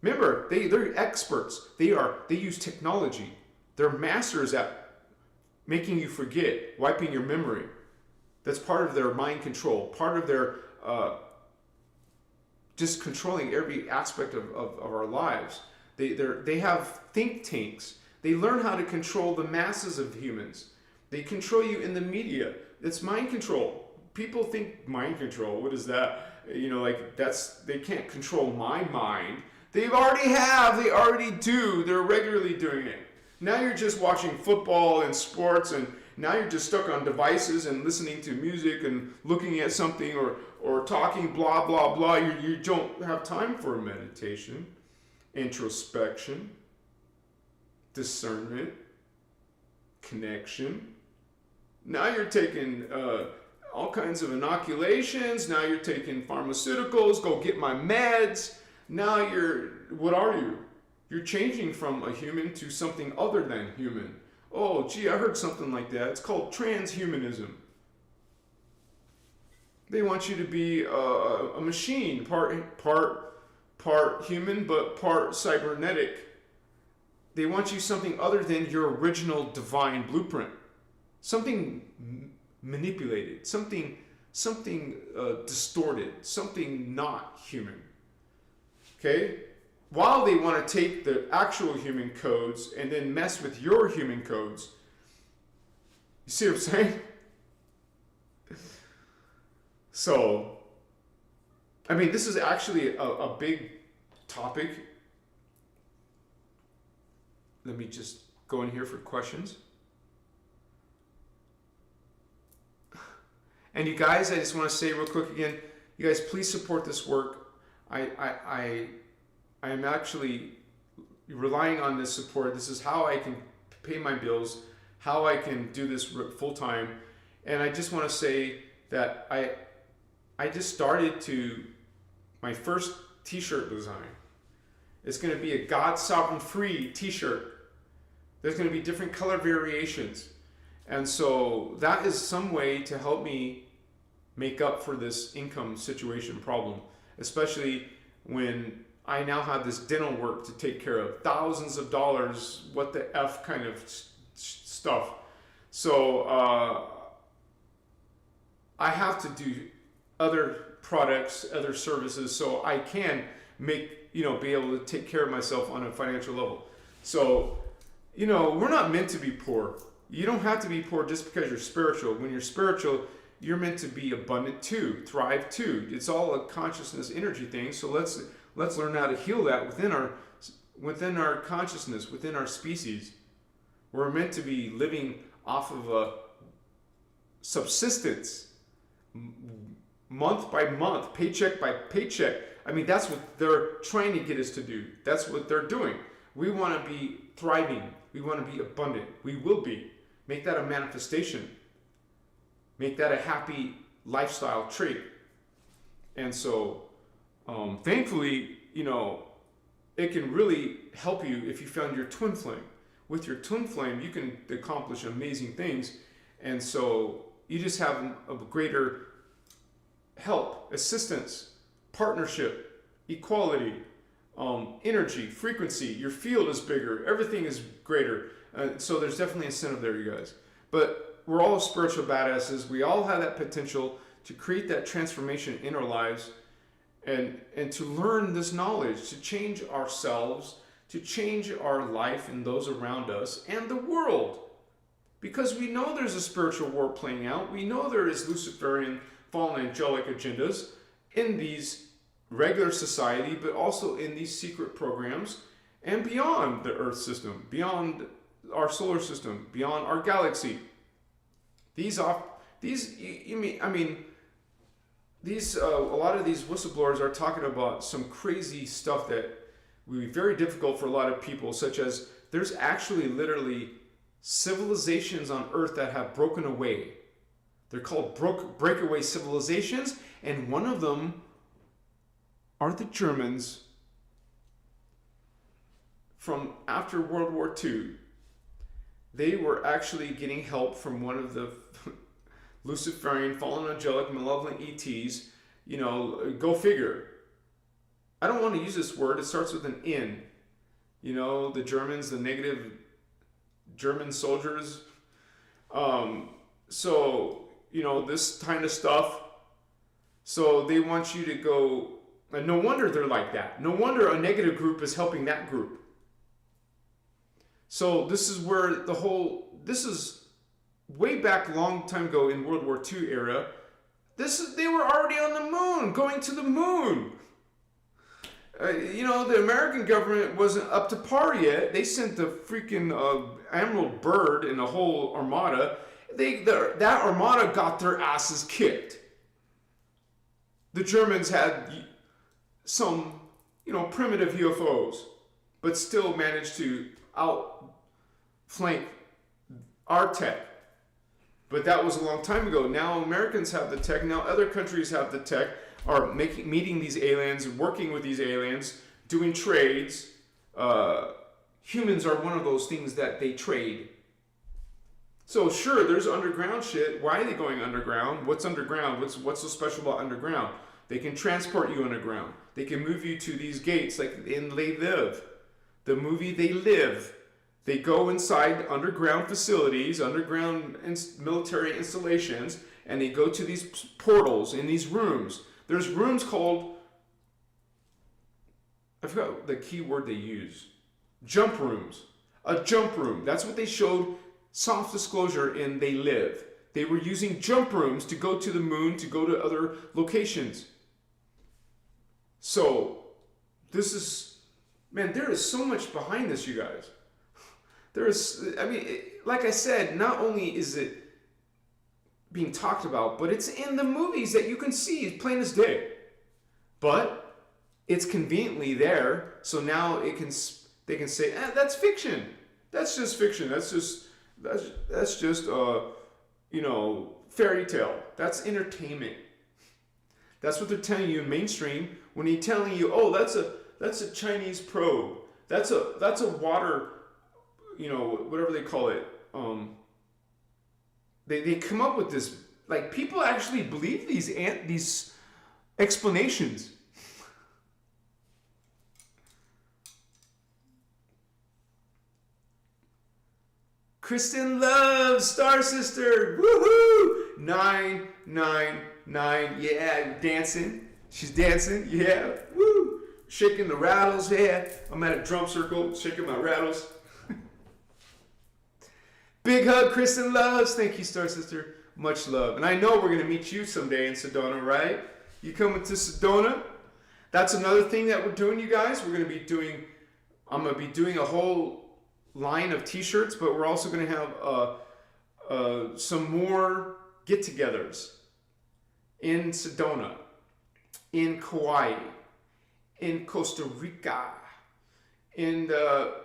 Remember, they're experts. They use technology. They're masters at making you forget, wiping your memory. That's part of their mind control, part of their just controlling every aspect of our lives. They have think tanks. They learn how to control the masses of humans. They control you in the media. It's mind control. People think mind control. What is that? They can't control my mind. They already do. They're regularly doing it. Now you're just watching football and sports, and now you're just stuck on devices and listening to music and looking at something or talking blah, blah, blah. You don't have time for meditation, introspection, discernment, connection. Now you're taking all kinds of inoculations. Now you're taking pharmaceuticals. Go get my meds. Now what are you? You're changing from a human to something other than human. Oh, gee, I heard something like that. It's called transhumanism. They want you to be a machine, part human, but part cybernetic. They want you something other than your original divine blueprint. Something manipulated, something distorted, something not human. Okay? While they want to take the actual human codes and then mess with your human codes. You see what I'm saying? So, I mean, this is actually a big topic. Let me just go in here for questions. And you guys, I just want to say real quick again, you guys, please support this work. I am actually, relying on this support. This is how I can pay my bills, how I can do this full time. And I just want to say that I just started to my first t-shirt design. It's going to be a God Sovereign Free t-shirt. There's going to be different color variations. And so that is some way to help me make up for this income situation problem, especially when I now have this dental work to take care of, thousands of dollars, what the F kind of stuff. So I have to do other products, other services, so I can make, be able to take care of myself on a financial level. So, we're not meant to be poor. You don't have to be poor just because you're spiritual. When you're spiritual, you're meant to be abundant too, thrive too. It's all a consciousness energy thing. So let's learn how to heal that within our consciousness, within our species. We're meant to be living off of a subsistence, month by month, paycheck by paycheck. I mean, that's what they're trying to get us to do. That's what they're doing. We want to be thriving. We want to be abundant. We will be. Make that a manifestation. Make that a happy lifestyle trait. And so, thankfully, it can really help you if you found your twin flame. With your twin flame, you can accomplish amazing things. And so you just have a greater help, assistance, partnership, equality, energy, frequency. Your field is bigger. Everything is greater. So there's definitely incentive there, you guys. But we're all spiritual badasses. We all have that potential to create that transformation in our lives and to learn this knowledge, to change ourselves, to change our life and those around us and the world. Because we know there's a spiritual war playing out. We know there is Luciferian fallen angelic agendas in these regular society, but also in these secret programs and beyond the Earth system, beyond our solar system, beyond our galaxy. A lot of these whistleblowers are talking about some crazy stuff that would be very difficult for a lot of people, such as there's actually literally civilizations on Earth that have broken away. They're called breakaway civilizations, and one of them are the Germans from after World War II. They were actually getting help from one of the Luciferian, fallen angelic, malevolent ETs. Go figure. I don't want to use this word. It starts with an N. The Germans, the negative German soldiers. This kind of stuff. So they want you to go. And no wonder they're like that. No wonder a negative group is helping that group. So this is where this is way back a long time ago in World War II era. They were already on the moon, going to the moon. The American government wasn't up to par yet. They sent the freaking Admiral Byrd and the whole armada. That armada got their asses kicked. The Germans had some, primitive UFOs, but still managed to outflank our tech. But that was a long time ago. Now Americans have the tech. Now other countries have the tech, are meeting these aliens, working with these aliens, doing trades. Humans are one of those things that they trade. So sure, there's underground shit. Why are they going underground? What's underground? What's so special about underground? They can transport you underground. They can move you to these gates, like in They Live. The movie They Live. They go inside underground facilities, underground military installations, and they go to these portals in these rooms. There's rooms called, I forgot the key word they use, jump rooms. A jump room. That's what they showed soft disclosure in They Live. They were using jump rooms to go to the moon, to go to other locations. So, there is so much behind this, you guys. Like I said, not only is it being talked about, but it's in the movies that you can see, plain as day. But it's conveniently there, so now it can they can say, that's fiction. That's just fiction. That's just fairy tale. That's entertainment. That's what they're telling you in mainstream when they're telling you, oh, that's a Chinese probe. That's a water, whatever they call it. They come up with this, like, people actually believe these explanations. Kristen loves Star Sister. Woohoo! 999. Yeah, dancing. She's dancing. Yeah. Woo! Shaking the rattles. Yeah. I'm at a drum circle, shaking my rattles. Big hug, Kristen loves. Thank you, Star Sister. Much love. And I know we're gonna meet you someday in Sedona, right? You coming to Sedona? That's another thing that we're doing, you guys. I'm gonna be doing a whole line of t-shirts, but we're also going to have some more get-togethers in Sedona, in Kauai, in Costa Rica, and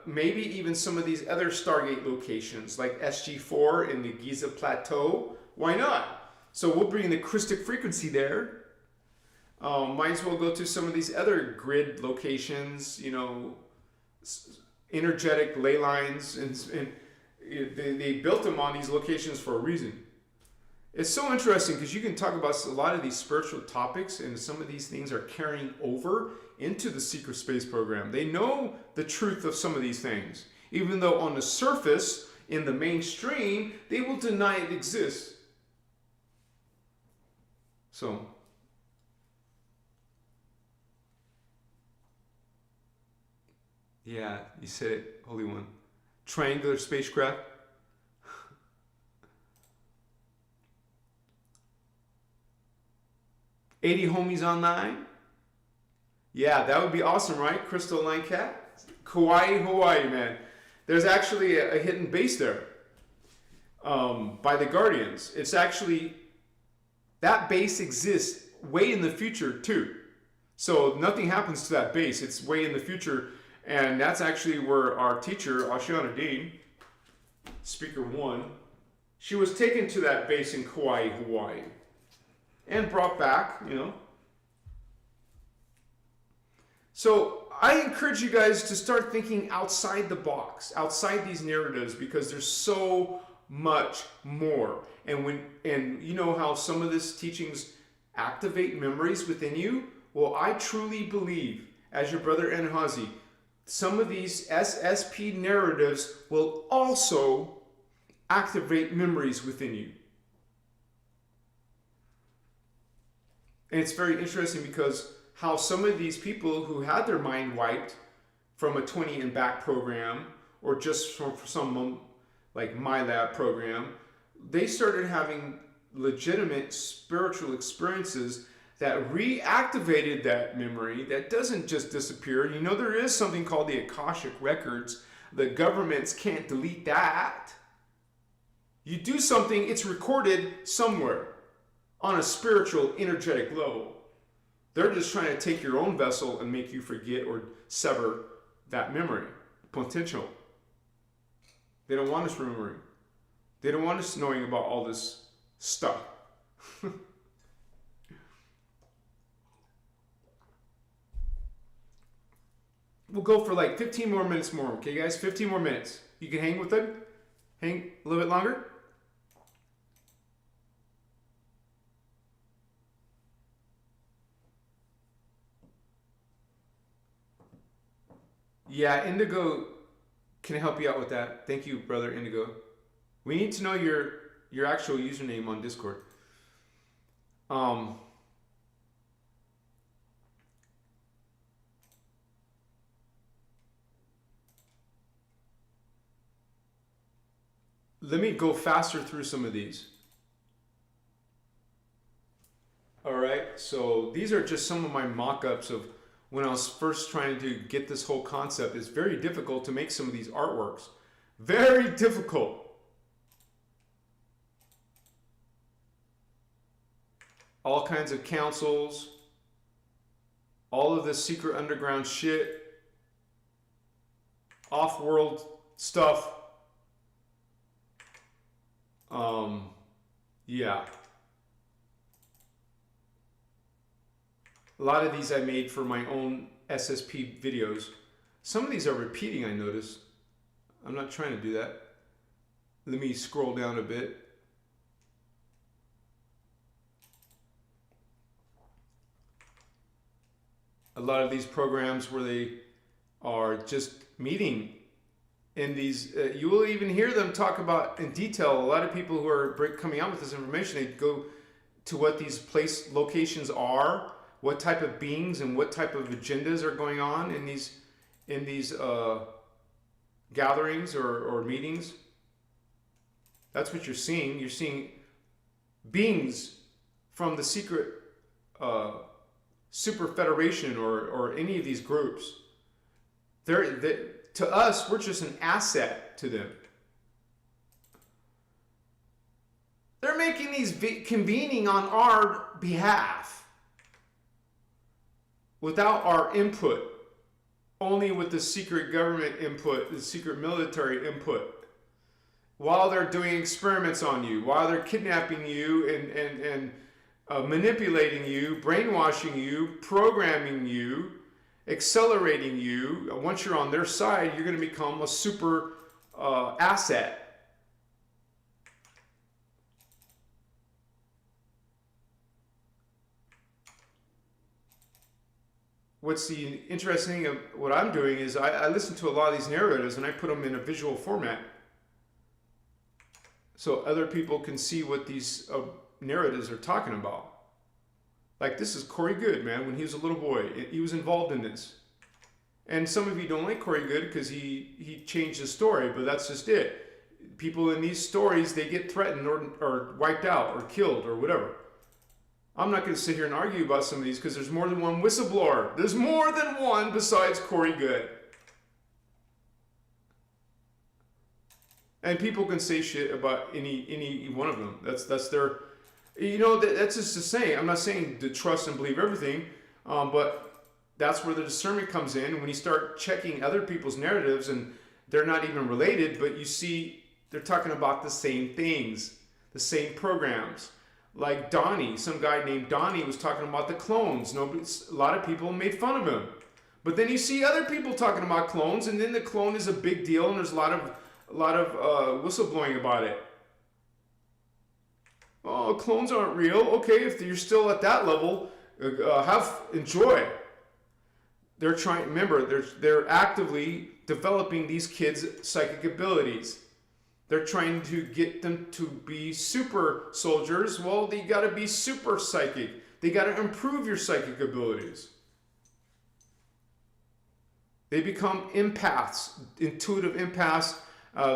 maybe even some of these other Stargate locations like SG4 in the Giza Plateau. Why not? So we'll bring the Christic frequency there. Might as well go to some of these other grid locations, energetic ley lines, and they built them on these locations for a reason. It's so interesting because you can talk about a lot of these spiritual topics, and some of these things are carrying over into the secret space program. They know the truth of some of these things, even though on the surface, in the mainstream, they will deny it exists. So yeah, you said it, Holy One. Triangular spacecraft. 80 homies online. Yeah, that would be awesome, right? Crystal Line Cat. Kauai, Hawaii, man. There's actually a hidden base there by the Guardians. It's actually, that base exists way in the future too. So nothing happens to that base. It's way in the future. And that's actually where our teacher, Ashiana Dean, speaker one, she was taken to that base in Kauai, Hawaii, and brought back, So I encourage you guys to start thinking outside the box, outside these narratives, because there's so much more. And you know how some of these teachings activate memories within you? Well, I truly believe, as your brother Enhazi, some of these SSP narratives will also activate memories within you. And it's very interesting because how some of these people who had their mind wiped from a 20 and back program, or just from some like my lab program, they started having legitimate spiritual experiences that reactivated that memory, that doesn't just disappear. There is something called the Akashic Records. The governments can't delete that. You do something, it's recorded somewhere on a spiritual, energetic level. They're just trying to take your own vessel and make you forget or sever that memory potential. They don't want us remembering. They don't want us knowing about all this stuff. We'll go for like 15 more minutes more, okay guys? 15 more minutes. You can hang with it? Hang a little bit longer? Yeah, Indigo can help you out with that. Thank you, brother Indigo. We need to know your actual username on Discord. Let me go faster through some of these. All right, so these are just some of my mock-ups of when I was first trying to get this whole concept. It's very difficult to make some of these artworks. Very difficult. All kinds of councils, all of this secret underground shit. off-world stuff. Yeah. A lot of these I made for my own SSP videos. Some of these are repeating, I notice. I'm not trying to do that. Let me scroll down a bit. A lot of these programs where they are just meeting in these, you will even hear them talk about in detail. A lot of people who are coming out with this information, they go to what these locations are, what type of beings and what type of agendas are going on in these gatherings or meetings. That's what you're seeing. You're seeing beings from the secret super federation or any of these groups. To us, we're just an asset to them. They're making these convening on our behalf without our input, only with the secret government input, the secret military input, while they're doing experiments on you, while they're kidnapping you and manipulating you, brainwashing you, programming you, accelerating you. Once you're on their side, you're going to become a super asset. What's the interesting thing of what I'm doing is I listen to a lot of these narratives and I put them in a visual format so other people can see what these narratives are talking about. Like, this is Corey Good, man. When he was a little boy, he was involved in this. And some of you don't like Corey Good because he changed his story, but that's just it. People in these stories, they get threatened or wiped out or killed or whatever. I'm not going to sit here and argue about some of these because there's more than one whistleblower. There's more than one besides Corey Good. And people can say shit about any one of them. That's their... You know, that's just to say, I'm not saying to trust and believe everything, but that's where the discernment comes in. And when you start checking other people's narratives and they're not even related, but you see they're talking about the same things, the same programs. Like Donnie, some guy named Donnie was talking about the clones. A lot of people made fun of him. But then you see other people talking about clones, and then the clone is a big deal, and there's a lot of whistleblowing about it. Oh, clones aren't real. Okay, if you're still at that level, enjoy. They're trying. Remember, they're actively developing these kids' psychic abilities. They're trying to get them to be super soldiers. Well, they got to be super psychic. They got to improve your psychic abilities. They become empaths, intuitive empaths.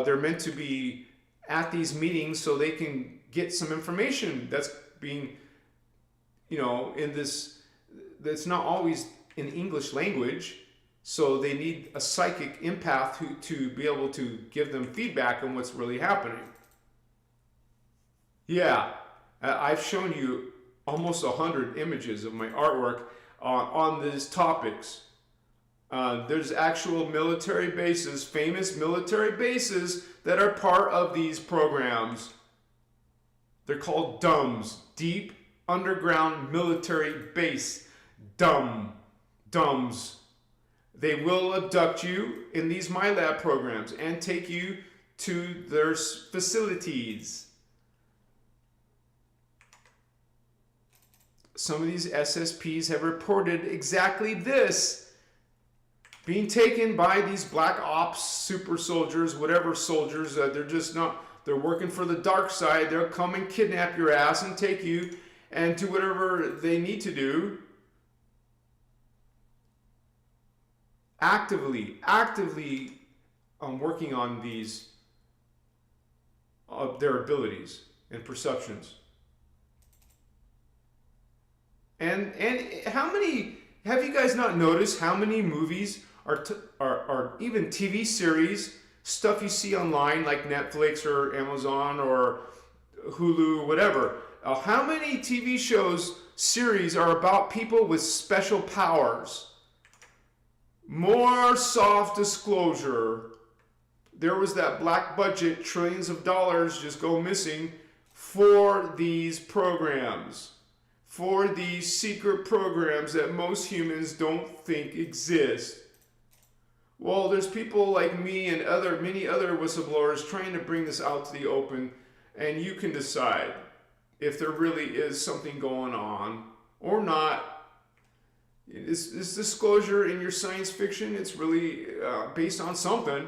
They're meant to be at these meetings so they can get some information that's being, in this, that's not always in English language. So they need a psychic empath to be able to give them feedback on what's really happening. Yeah, I've shown you almost 100 images of my artwork on these topics. There's actual military bases, famous military bases that are part of these programs. They're called DUMBs, Deep Underground Military Base. DUMBs. They will abduct you in these MyLab programs and take you to their facilities. Some of these SSPs have reported exactly this. Being taken by these black ops, super soldiers, whatever soldiers, they're just not, they're working for the dark side. They'll come and kidnap your ass and take you and do whatever they need to do. Actively working on these, their abilities and perceptions. And how many, have you guys not noticed how many movies are even TV series, stuff you see online like Netflix or Amazon or Hulu, whatever. How many TV shows, series are about people with special powers? More soft disclosure. There was that black budget, trillions of dollars just go missing for these programs, for these secret programs that most humans don't think exist. Well, there's people like me and many other whistleblowers trying to bring this out to the open, and you can decide if there really is something going on or not. This disclosure in your science fiction, it's really based on something.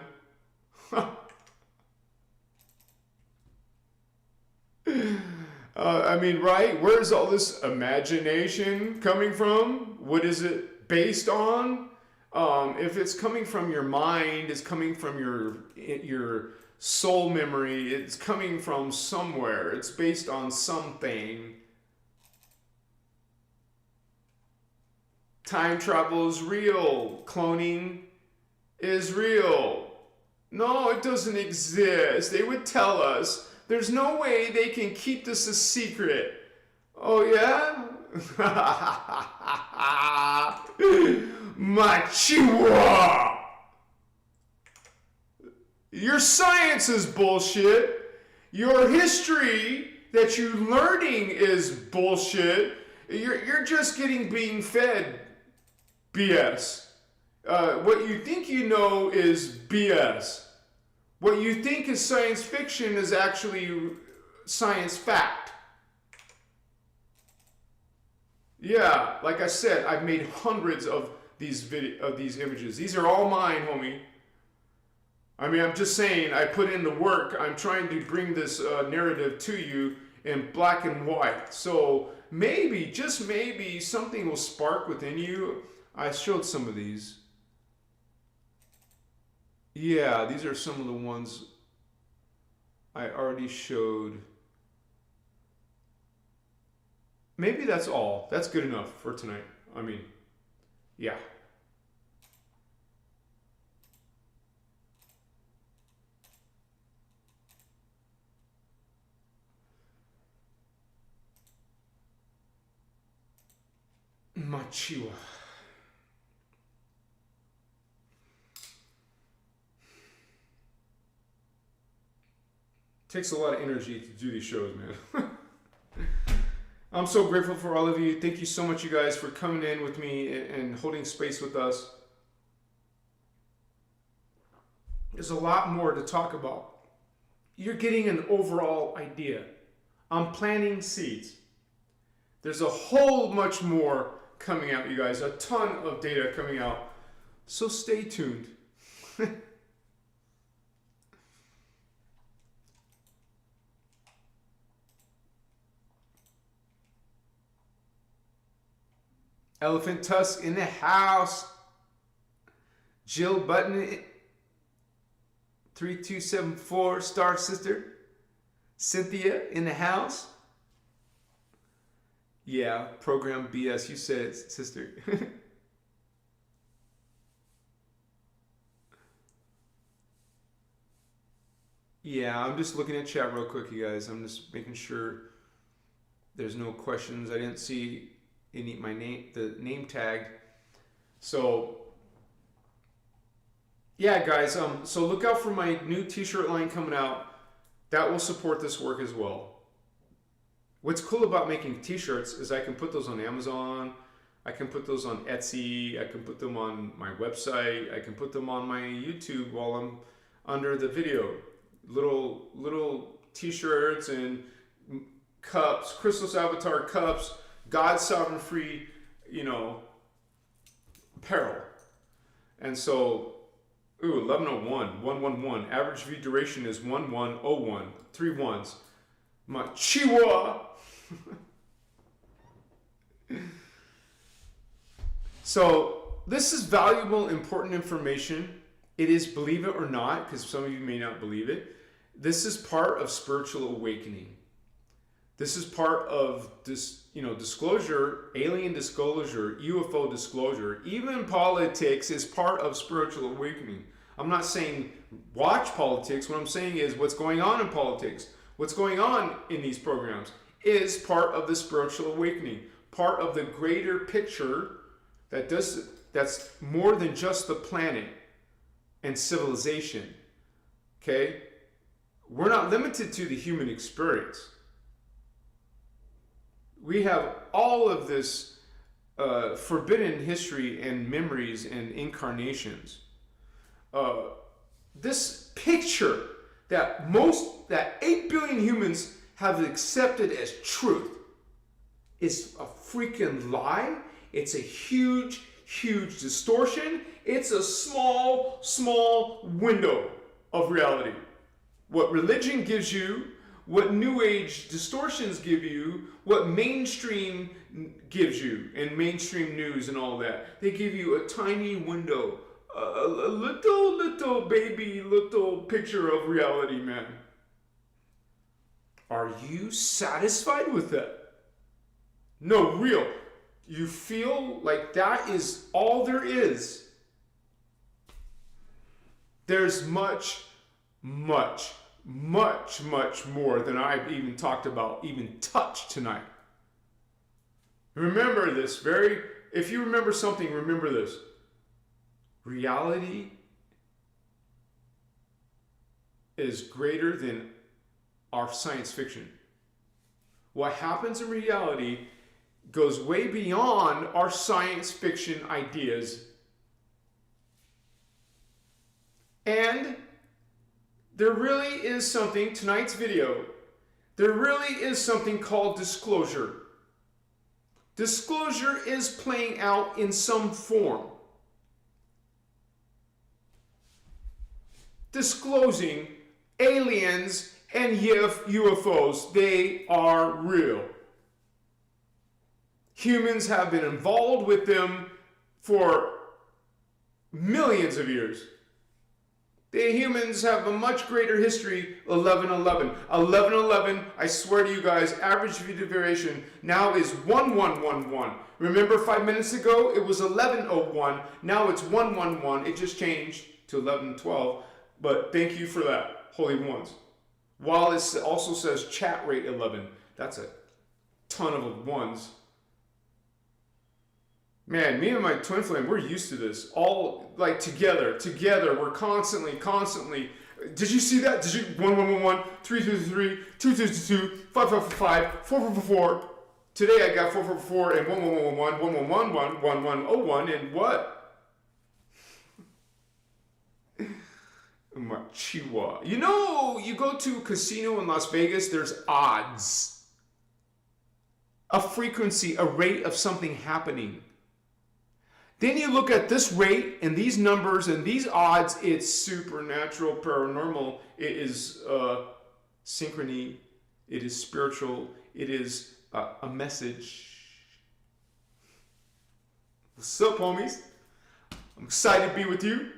I mean, right? Where's all this imagination coming from? What is it based on? If it's coming from your mind, it's coming from your soul memory, it's coming from somewhere. It's based on something. Time travel is real. Cloning is real. No, it doesn't exist. They would tell us. There's no way they can keep this a secret. Oh, yeah? Machiwa! Your science is bullshit. Your history that you're learning is bullshit. You're just being fed BS. What you think you know is BS. What you think is science fiction is actually science fact. Yeah, like I said, I've made hundreds of these images. These are all mine, homie. I mean, I'm just saying, I put in the work. I'm trying to bring this narrative to you in black and white. So maybe, just maybe, something will spark within you. I showed some of these. Yeah, these are some of the ones I already showed. Maybe that's all. That's good enough for tonight. I mean, yeah. Machiwa. Takes a lot of energy to do these shows, man. I'm so grateful for all of you. Thank you so much, you guys, for coming in with me and holding space with us. There's a lot more to talk about. You're getting an overall idea. I'm planting seeds. There's a whole much more coming out, you guys. A ton of data coming out. So stay tuned. Elephant Tusk in the house. Jill Button 3274 Star Sister. Cynthia in the house. Yeah, program BS. You said it, sister. Yeah, I'm just looking at chat real quick, you guys. I'm just making sure there's no questions. I didn't see any the name tag. So yeah, guys. So look out for my new T-shirt line coming out. That will support this work as well. What's cool about making T-shirts is I can put those on Amazon. I can put those on Etsy. I can put them on my website. I can put them on my YouTube while I'm under the video. Little T-shirts and cups, Christos avatar cups, God sovereign free, apparel. And so, 1101, 111. Average view duration is 1101. 3 ones. Machiwa. So this is valuable, important information. It is, believe it or not, because some of you may not believe it, this is part of spiritual awakening. This is part of this, disclosure, alien disclosure, UFO disclosure. Even politics is part of spiritual awakening. I'm not saying watch politics. What I'm saying is what's going on in politics, what's going on in these programs is part of the spiritual awakening, part of the greater picture that's more than just the planet and civilization. Okay? We're not limited to the human experience. We have all of this forbidden history and memories and incarnations. This picture that 8 billion humans have accepted as truth is a freaking lie. It's a huge, huge distortion. It's a small, small window of reality. What religion gives you, what New Age distortions give you, what mainstream gives you, and mainstream news and all that, they give you a tiny window, a little baby, little picture of reality, man. Are you satisfied with that? No, real. You feel like that is all there is. There's much, much, much, much more than I've even talked about, even touched tonight. Remember this, if you remember something, remember this. Reality is greater than our science fiction. What happens in reality goes way beyond our science fiction ideas. And there really is something, tonight's video, there really is something called disclosure. Disclosure is playing out in some form. Disclosing aliens and UFOs, they are real. Humans have been involved with them for millions of years. The humans have a much greater history. 1111. 1111, I swear to you guys, average variation now is 1111. Remember 5 minutes ago, it was 1101. Now it's 111. It just changed to 1112. But thank you for that, holy ones. While it also says chat rate 11. That's a ton of ones. Man, me and my twin flame, we're used to this. All like together, we're constantly. Did you see that? Did you 1111, 333, 222, 555, 444. Today I got 444 and 1111, 1111, 1101, and what? My chihuahua. You know, you go to a casino in Las Vegas, there's odds. A frequency, a rate of something happening. Then you look at this rate and these numbers and these odds, it's supernatural, paranormal. It is synchrony. It is spiritual. It is a message. What's up, homies? I'm excited to be with you.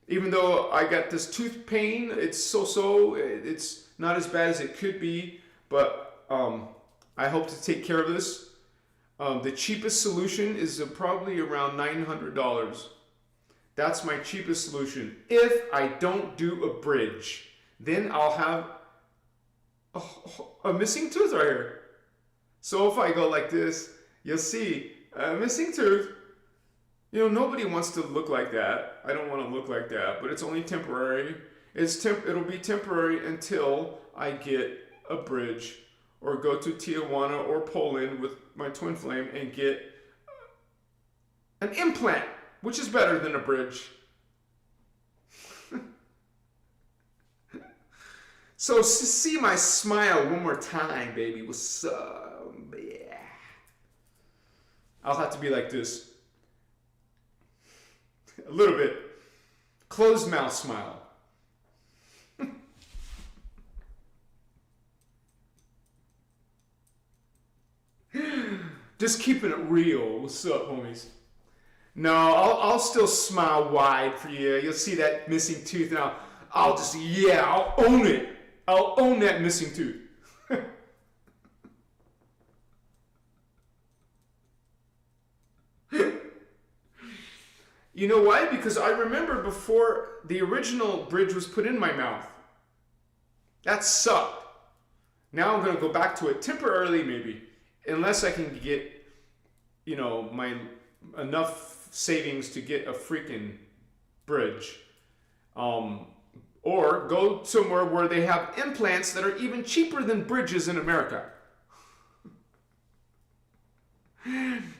Even though I got this tooth pain, it's so-so. It's not as bad as it could be, but I hope to take care of this. The cheapest solution is probably around $900. That's my cheapest solution. If I don't do a bridge, then I'll have a missing tooth right here. So if I go like this, you'll see a missing tooth. You know, nobody wants to look like that. I don't want to look like that, but it's only temporary. It'll be temporary until I get a bridge or go to Tijuana or Poland with my twin flame and get an implant, which is better than a bridge. So see my smile one more time, baby. What's up? Yeah. I'll have to be like this. A little bit. Closed mouth smile. Just keeping it real. What's up, homies? No, I'll still smile wide for you. You'll see that missing tooth, and I'll own it. I'll own that missing tooth. You know why? Because I remember before the original bridge was put in my mouth. That sucked. Now I'm going to go back to it temporarily, maybe. Unless I can get, you know, my enough savings to get a freaking bridge. Or go somewhere where they have implants that are even cheaper than bridges in America.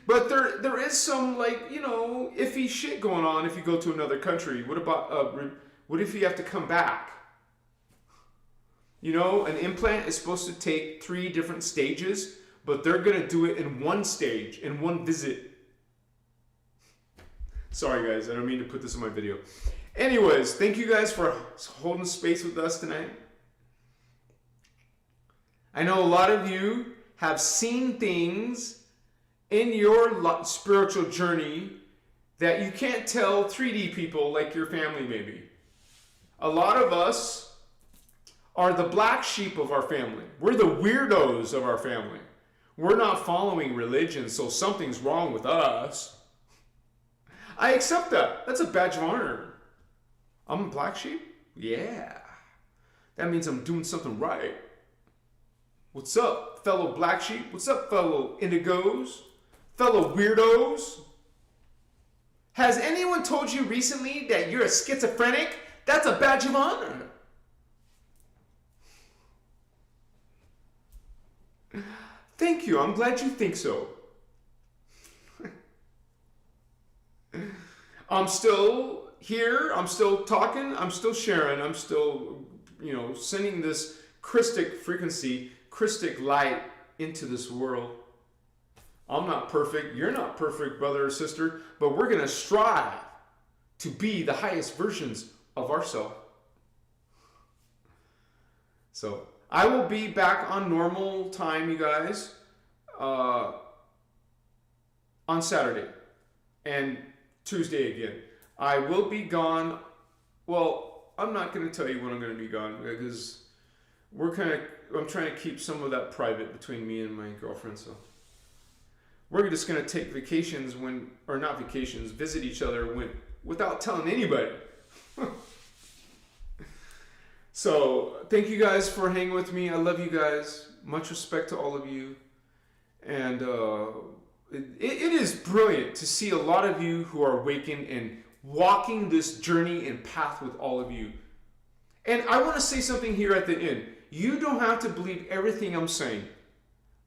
But there is some, like, you know, iffy shit going on if you go to another country. What about, what if you have to come back? You know, an implant is supposed to take 3 different stages, but they're going to do it in one stage, in one visit. Sorry guys, I don't mean to put this in my video. Anyways, thank you guys for holding space with us tonight. I know a lot of you have seen things in your spiritual journey that you can't tell 3D people like your family maybe. A lot of us are the black sheep of our family. We're the weirdos of our family. We're not following religion, so something's wrong with us. I accept that. That's a badge of honor. I'm a black sheep? Yeah. That means I'm doing something right. What's up, fellow black sheep? What's up, fellow indigos? Fellow weirdos? Has anyone told you recently that you're a schizophrenic? That's a badge of honor. Thank you. I'm glad you think so. I'm still here, I'm still talking, I'm still sharing, I'm still, you know, sending this Christic frequency, Christic light into this world. I'm not perfect, you're not perfect, brother or sister, but we're going to strive to be the highest versions of ourselves. So, I will be back on normal time, you guys, on Saturday and Tuesday again. I will be gone. Well, I'm not going to tell you when I'm going to be gone because I'm trying to keep some of that private between me and my girlfriend. So we're just going to take vacations visit each other without telling anybody. So thank you guys for hanging with me. I love you guys. Much respect to all of you. And it is brilliant to see a lot of you who are awakened and walking this journey and path with all of you. And I want to say something here at the end. You don't have to believe everything I'm saying,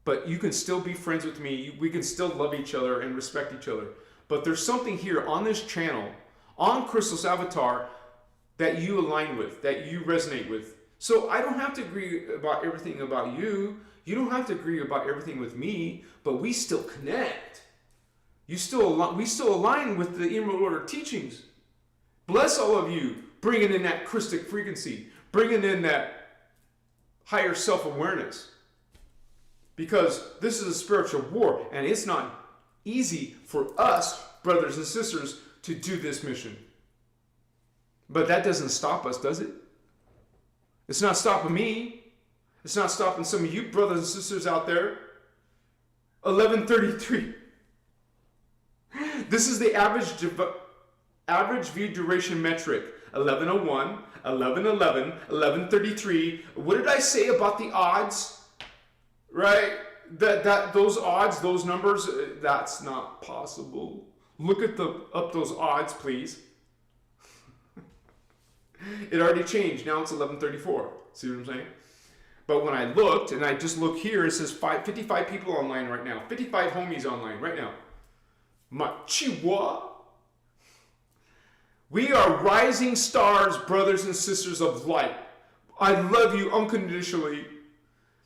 but you can still be friends with me. We can still love each other and respect each other. But there's something here on this channel, on Christos Avatar, that you align with, that you resonate with. So I don't have to agree about everything about you. You don't have to agree about everything with me, but we still connect. We still align with the Emerald Order teachings. Bless all of you, bringing in that Christic frequency, bringing in that higher self-awareness. Because this is a spiritual war, and it's not easy for us, brothers and sisters, to do this mission. But that doesn't stop us, does it? It's not stopping me. It's not stopping some of you brothers and sisters out there. 11:33. This is the average view duration metric. 11:01, 11:11, 11:33. What did I say about the odds? Right? Those odds, those numbers, that's not possible. Look at up those odds, please. It already changed. Now it's 11:34. See what I'm saying? But when I looked, and I just look here, it says 55 people online right now. 55 homies online right now. Machiwa. We are rising stars, brothers and sisters of light. I love you unconditionally.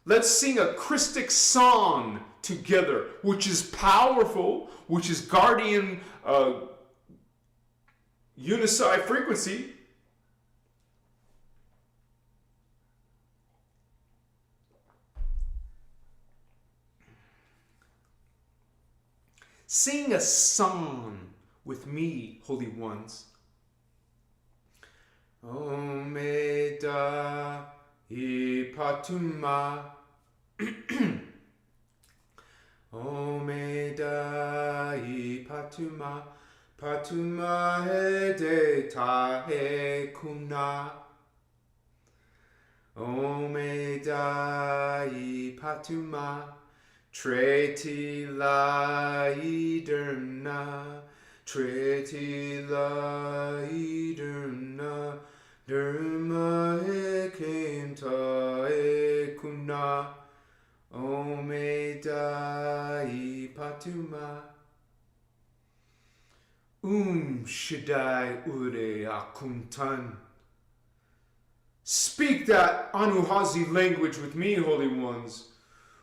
Let's sing a Christic song together, which is powerful, which is guardian unified frequency. Sing a song with me, holy ones. Omeda ipatuma. Omeda ipatuma. Patuma hede tahe kuna. Omeda ipatuma. Treti laiderna, treti laiderna, derma ekenta ekuna, omedai patuma. Shaddai ure akuntan. Speak that Anuhazi language with me, holy ones.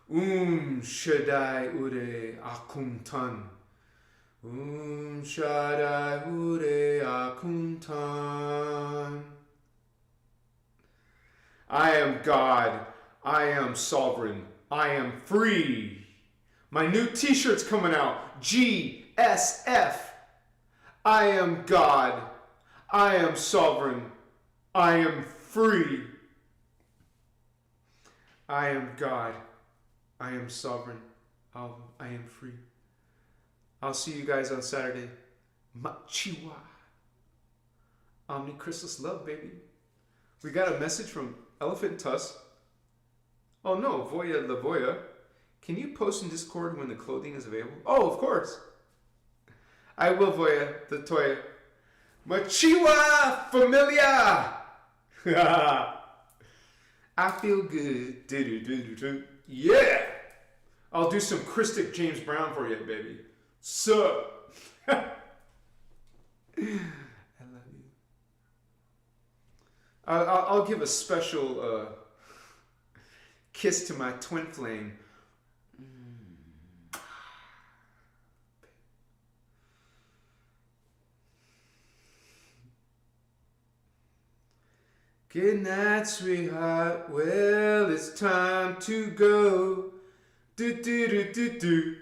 Shaddai ure akuntan. Shaddai ure akuntan. I am God. I am sovereign. I am free. My new t-shirt's coming out. GSF. I am God. I am sovereign. I am free. I am God. I am sovereign. I am free. I'll see you guys on Saturday. Machiwa. Omnicristos love, baby. We got a message from Elephant Tusk. Oh no, Voya Lavoya. Can you post in Discord when the clothing is available? Oh, of course. I will, Voya, the Toya. Machiwa familia. I feel good. Yeah. I'll do some Christic James Brown for you, baby. Sup? I love you. I'll give a special kiss to my twin flame. Good night, sweetheart. Well, it's time to go. Do do do do do.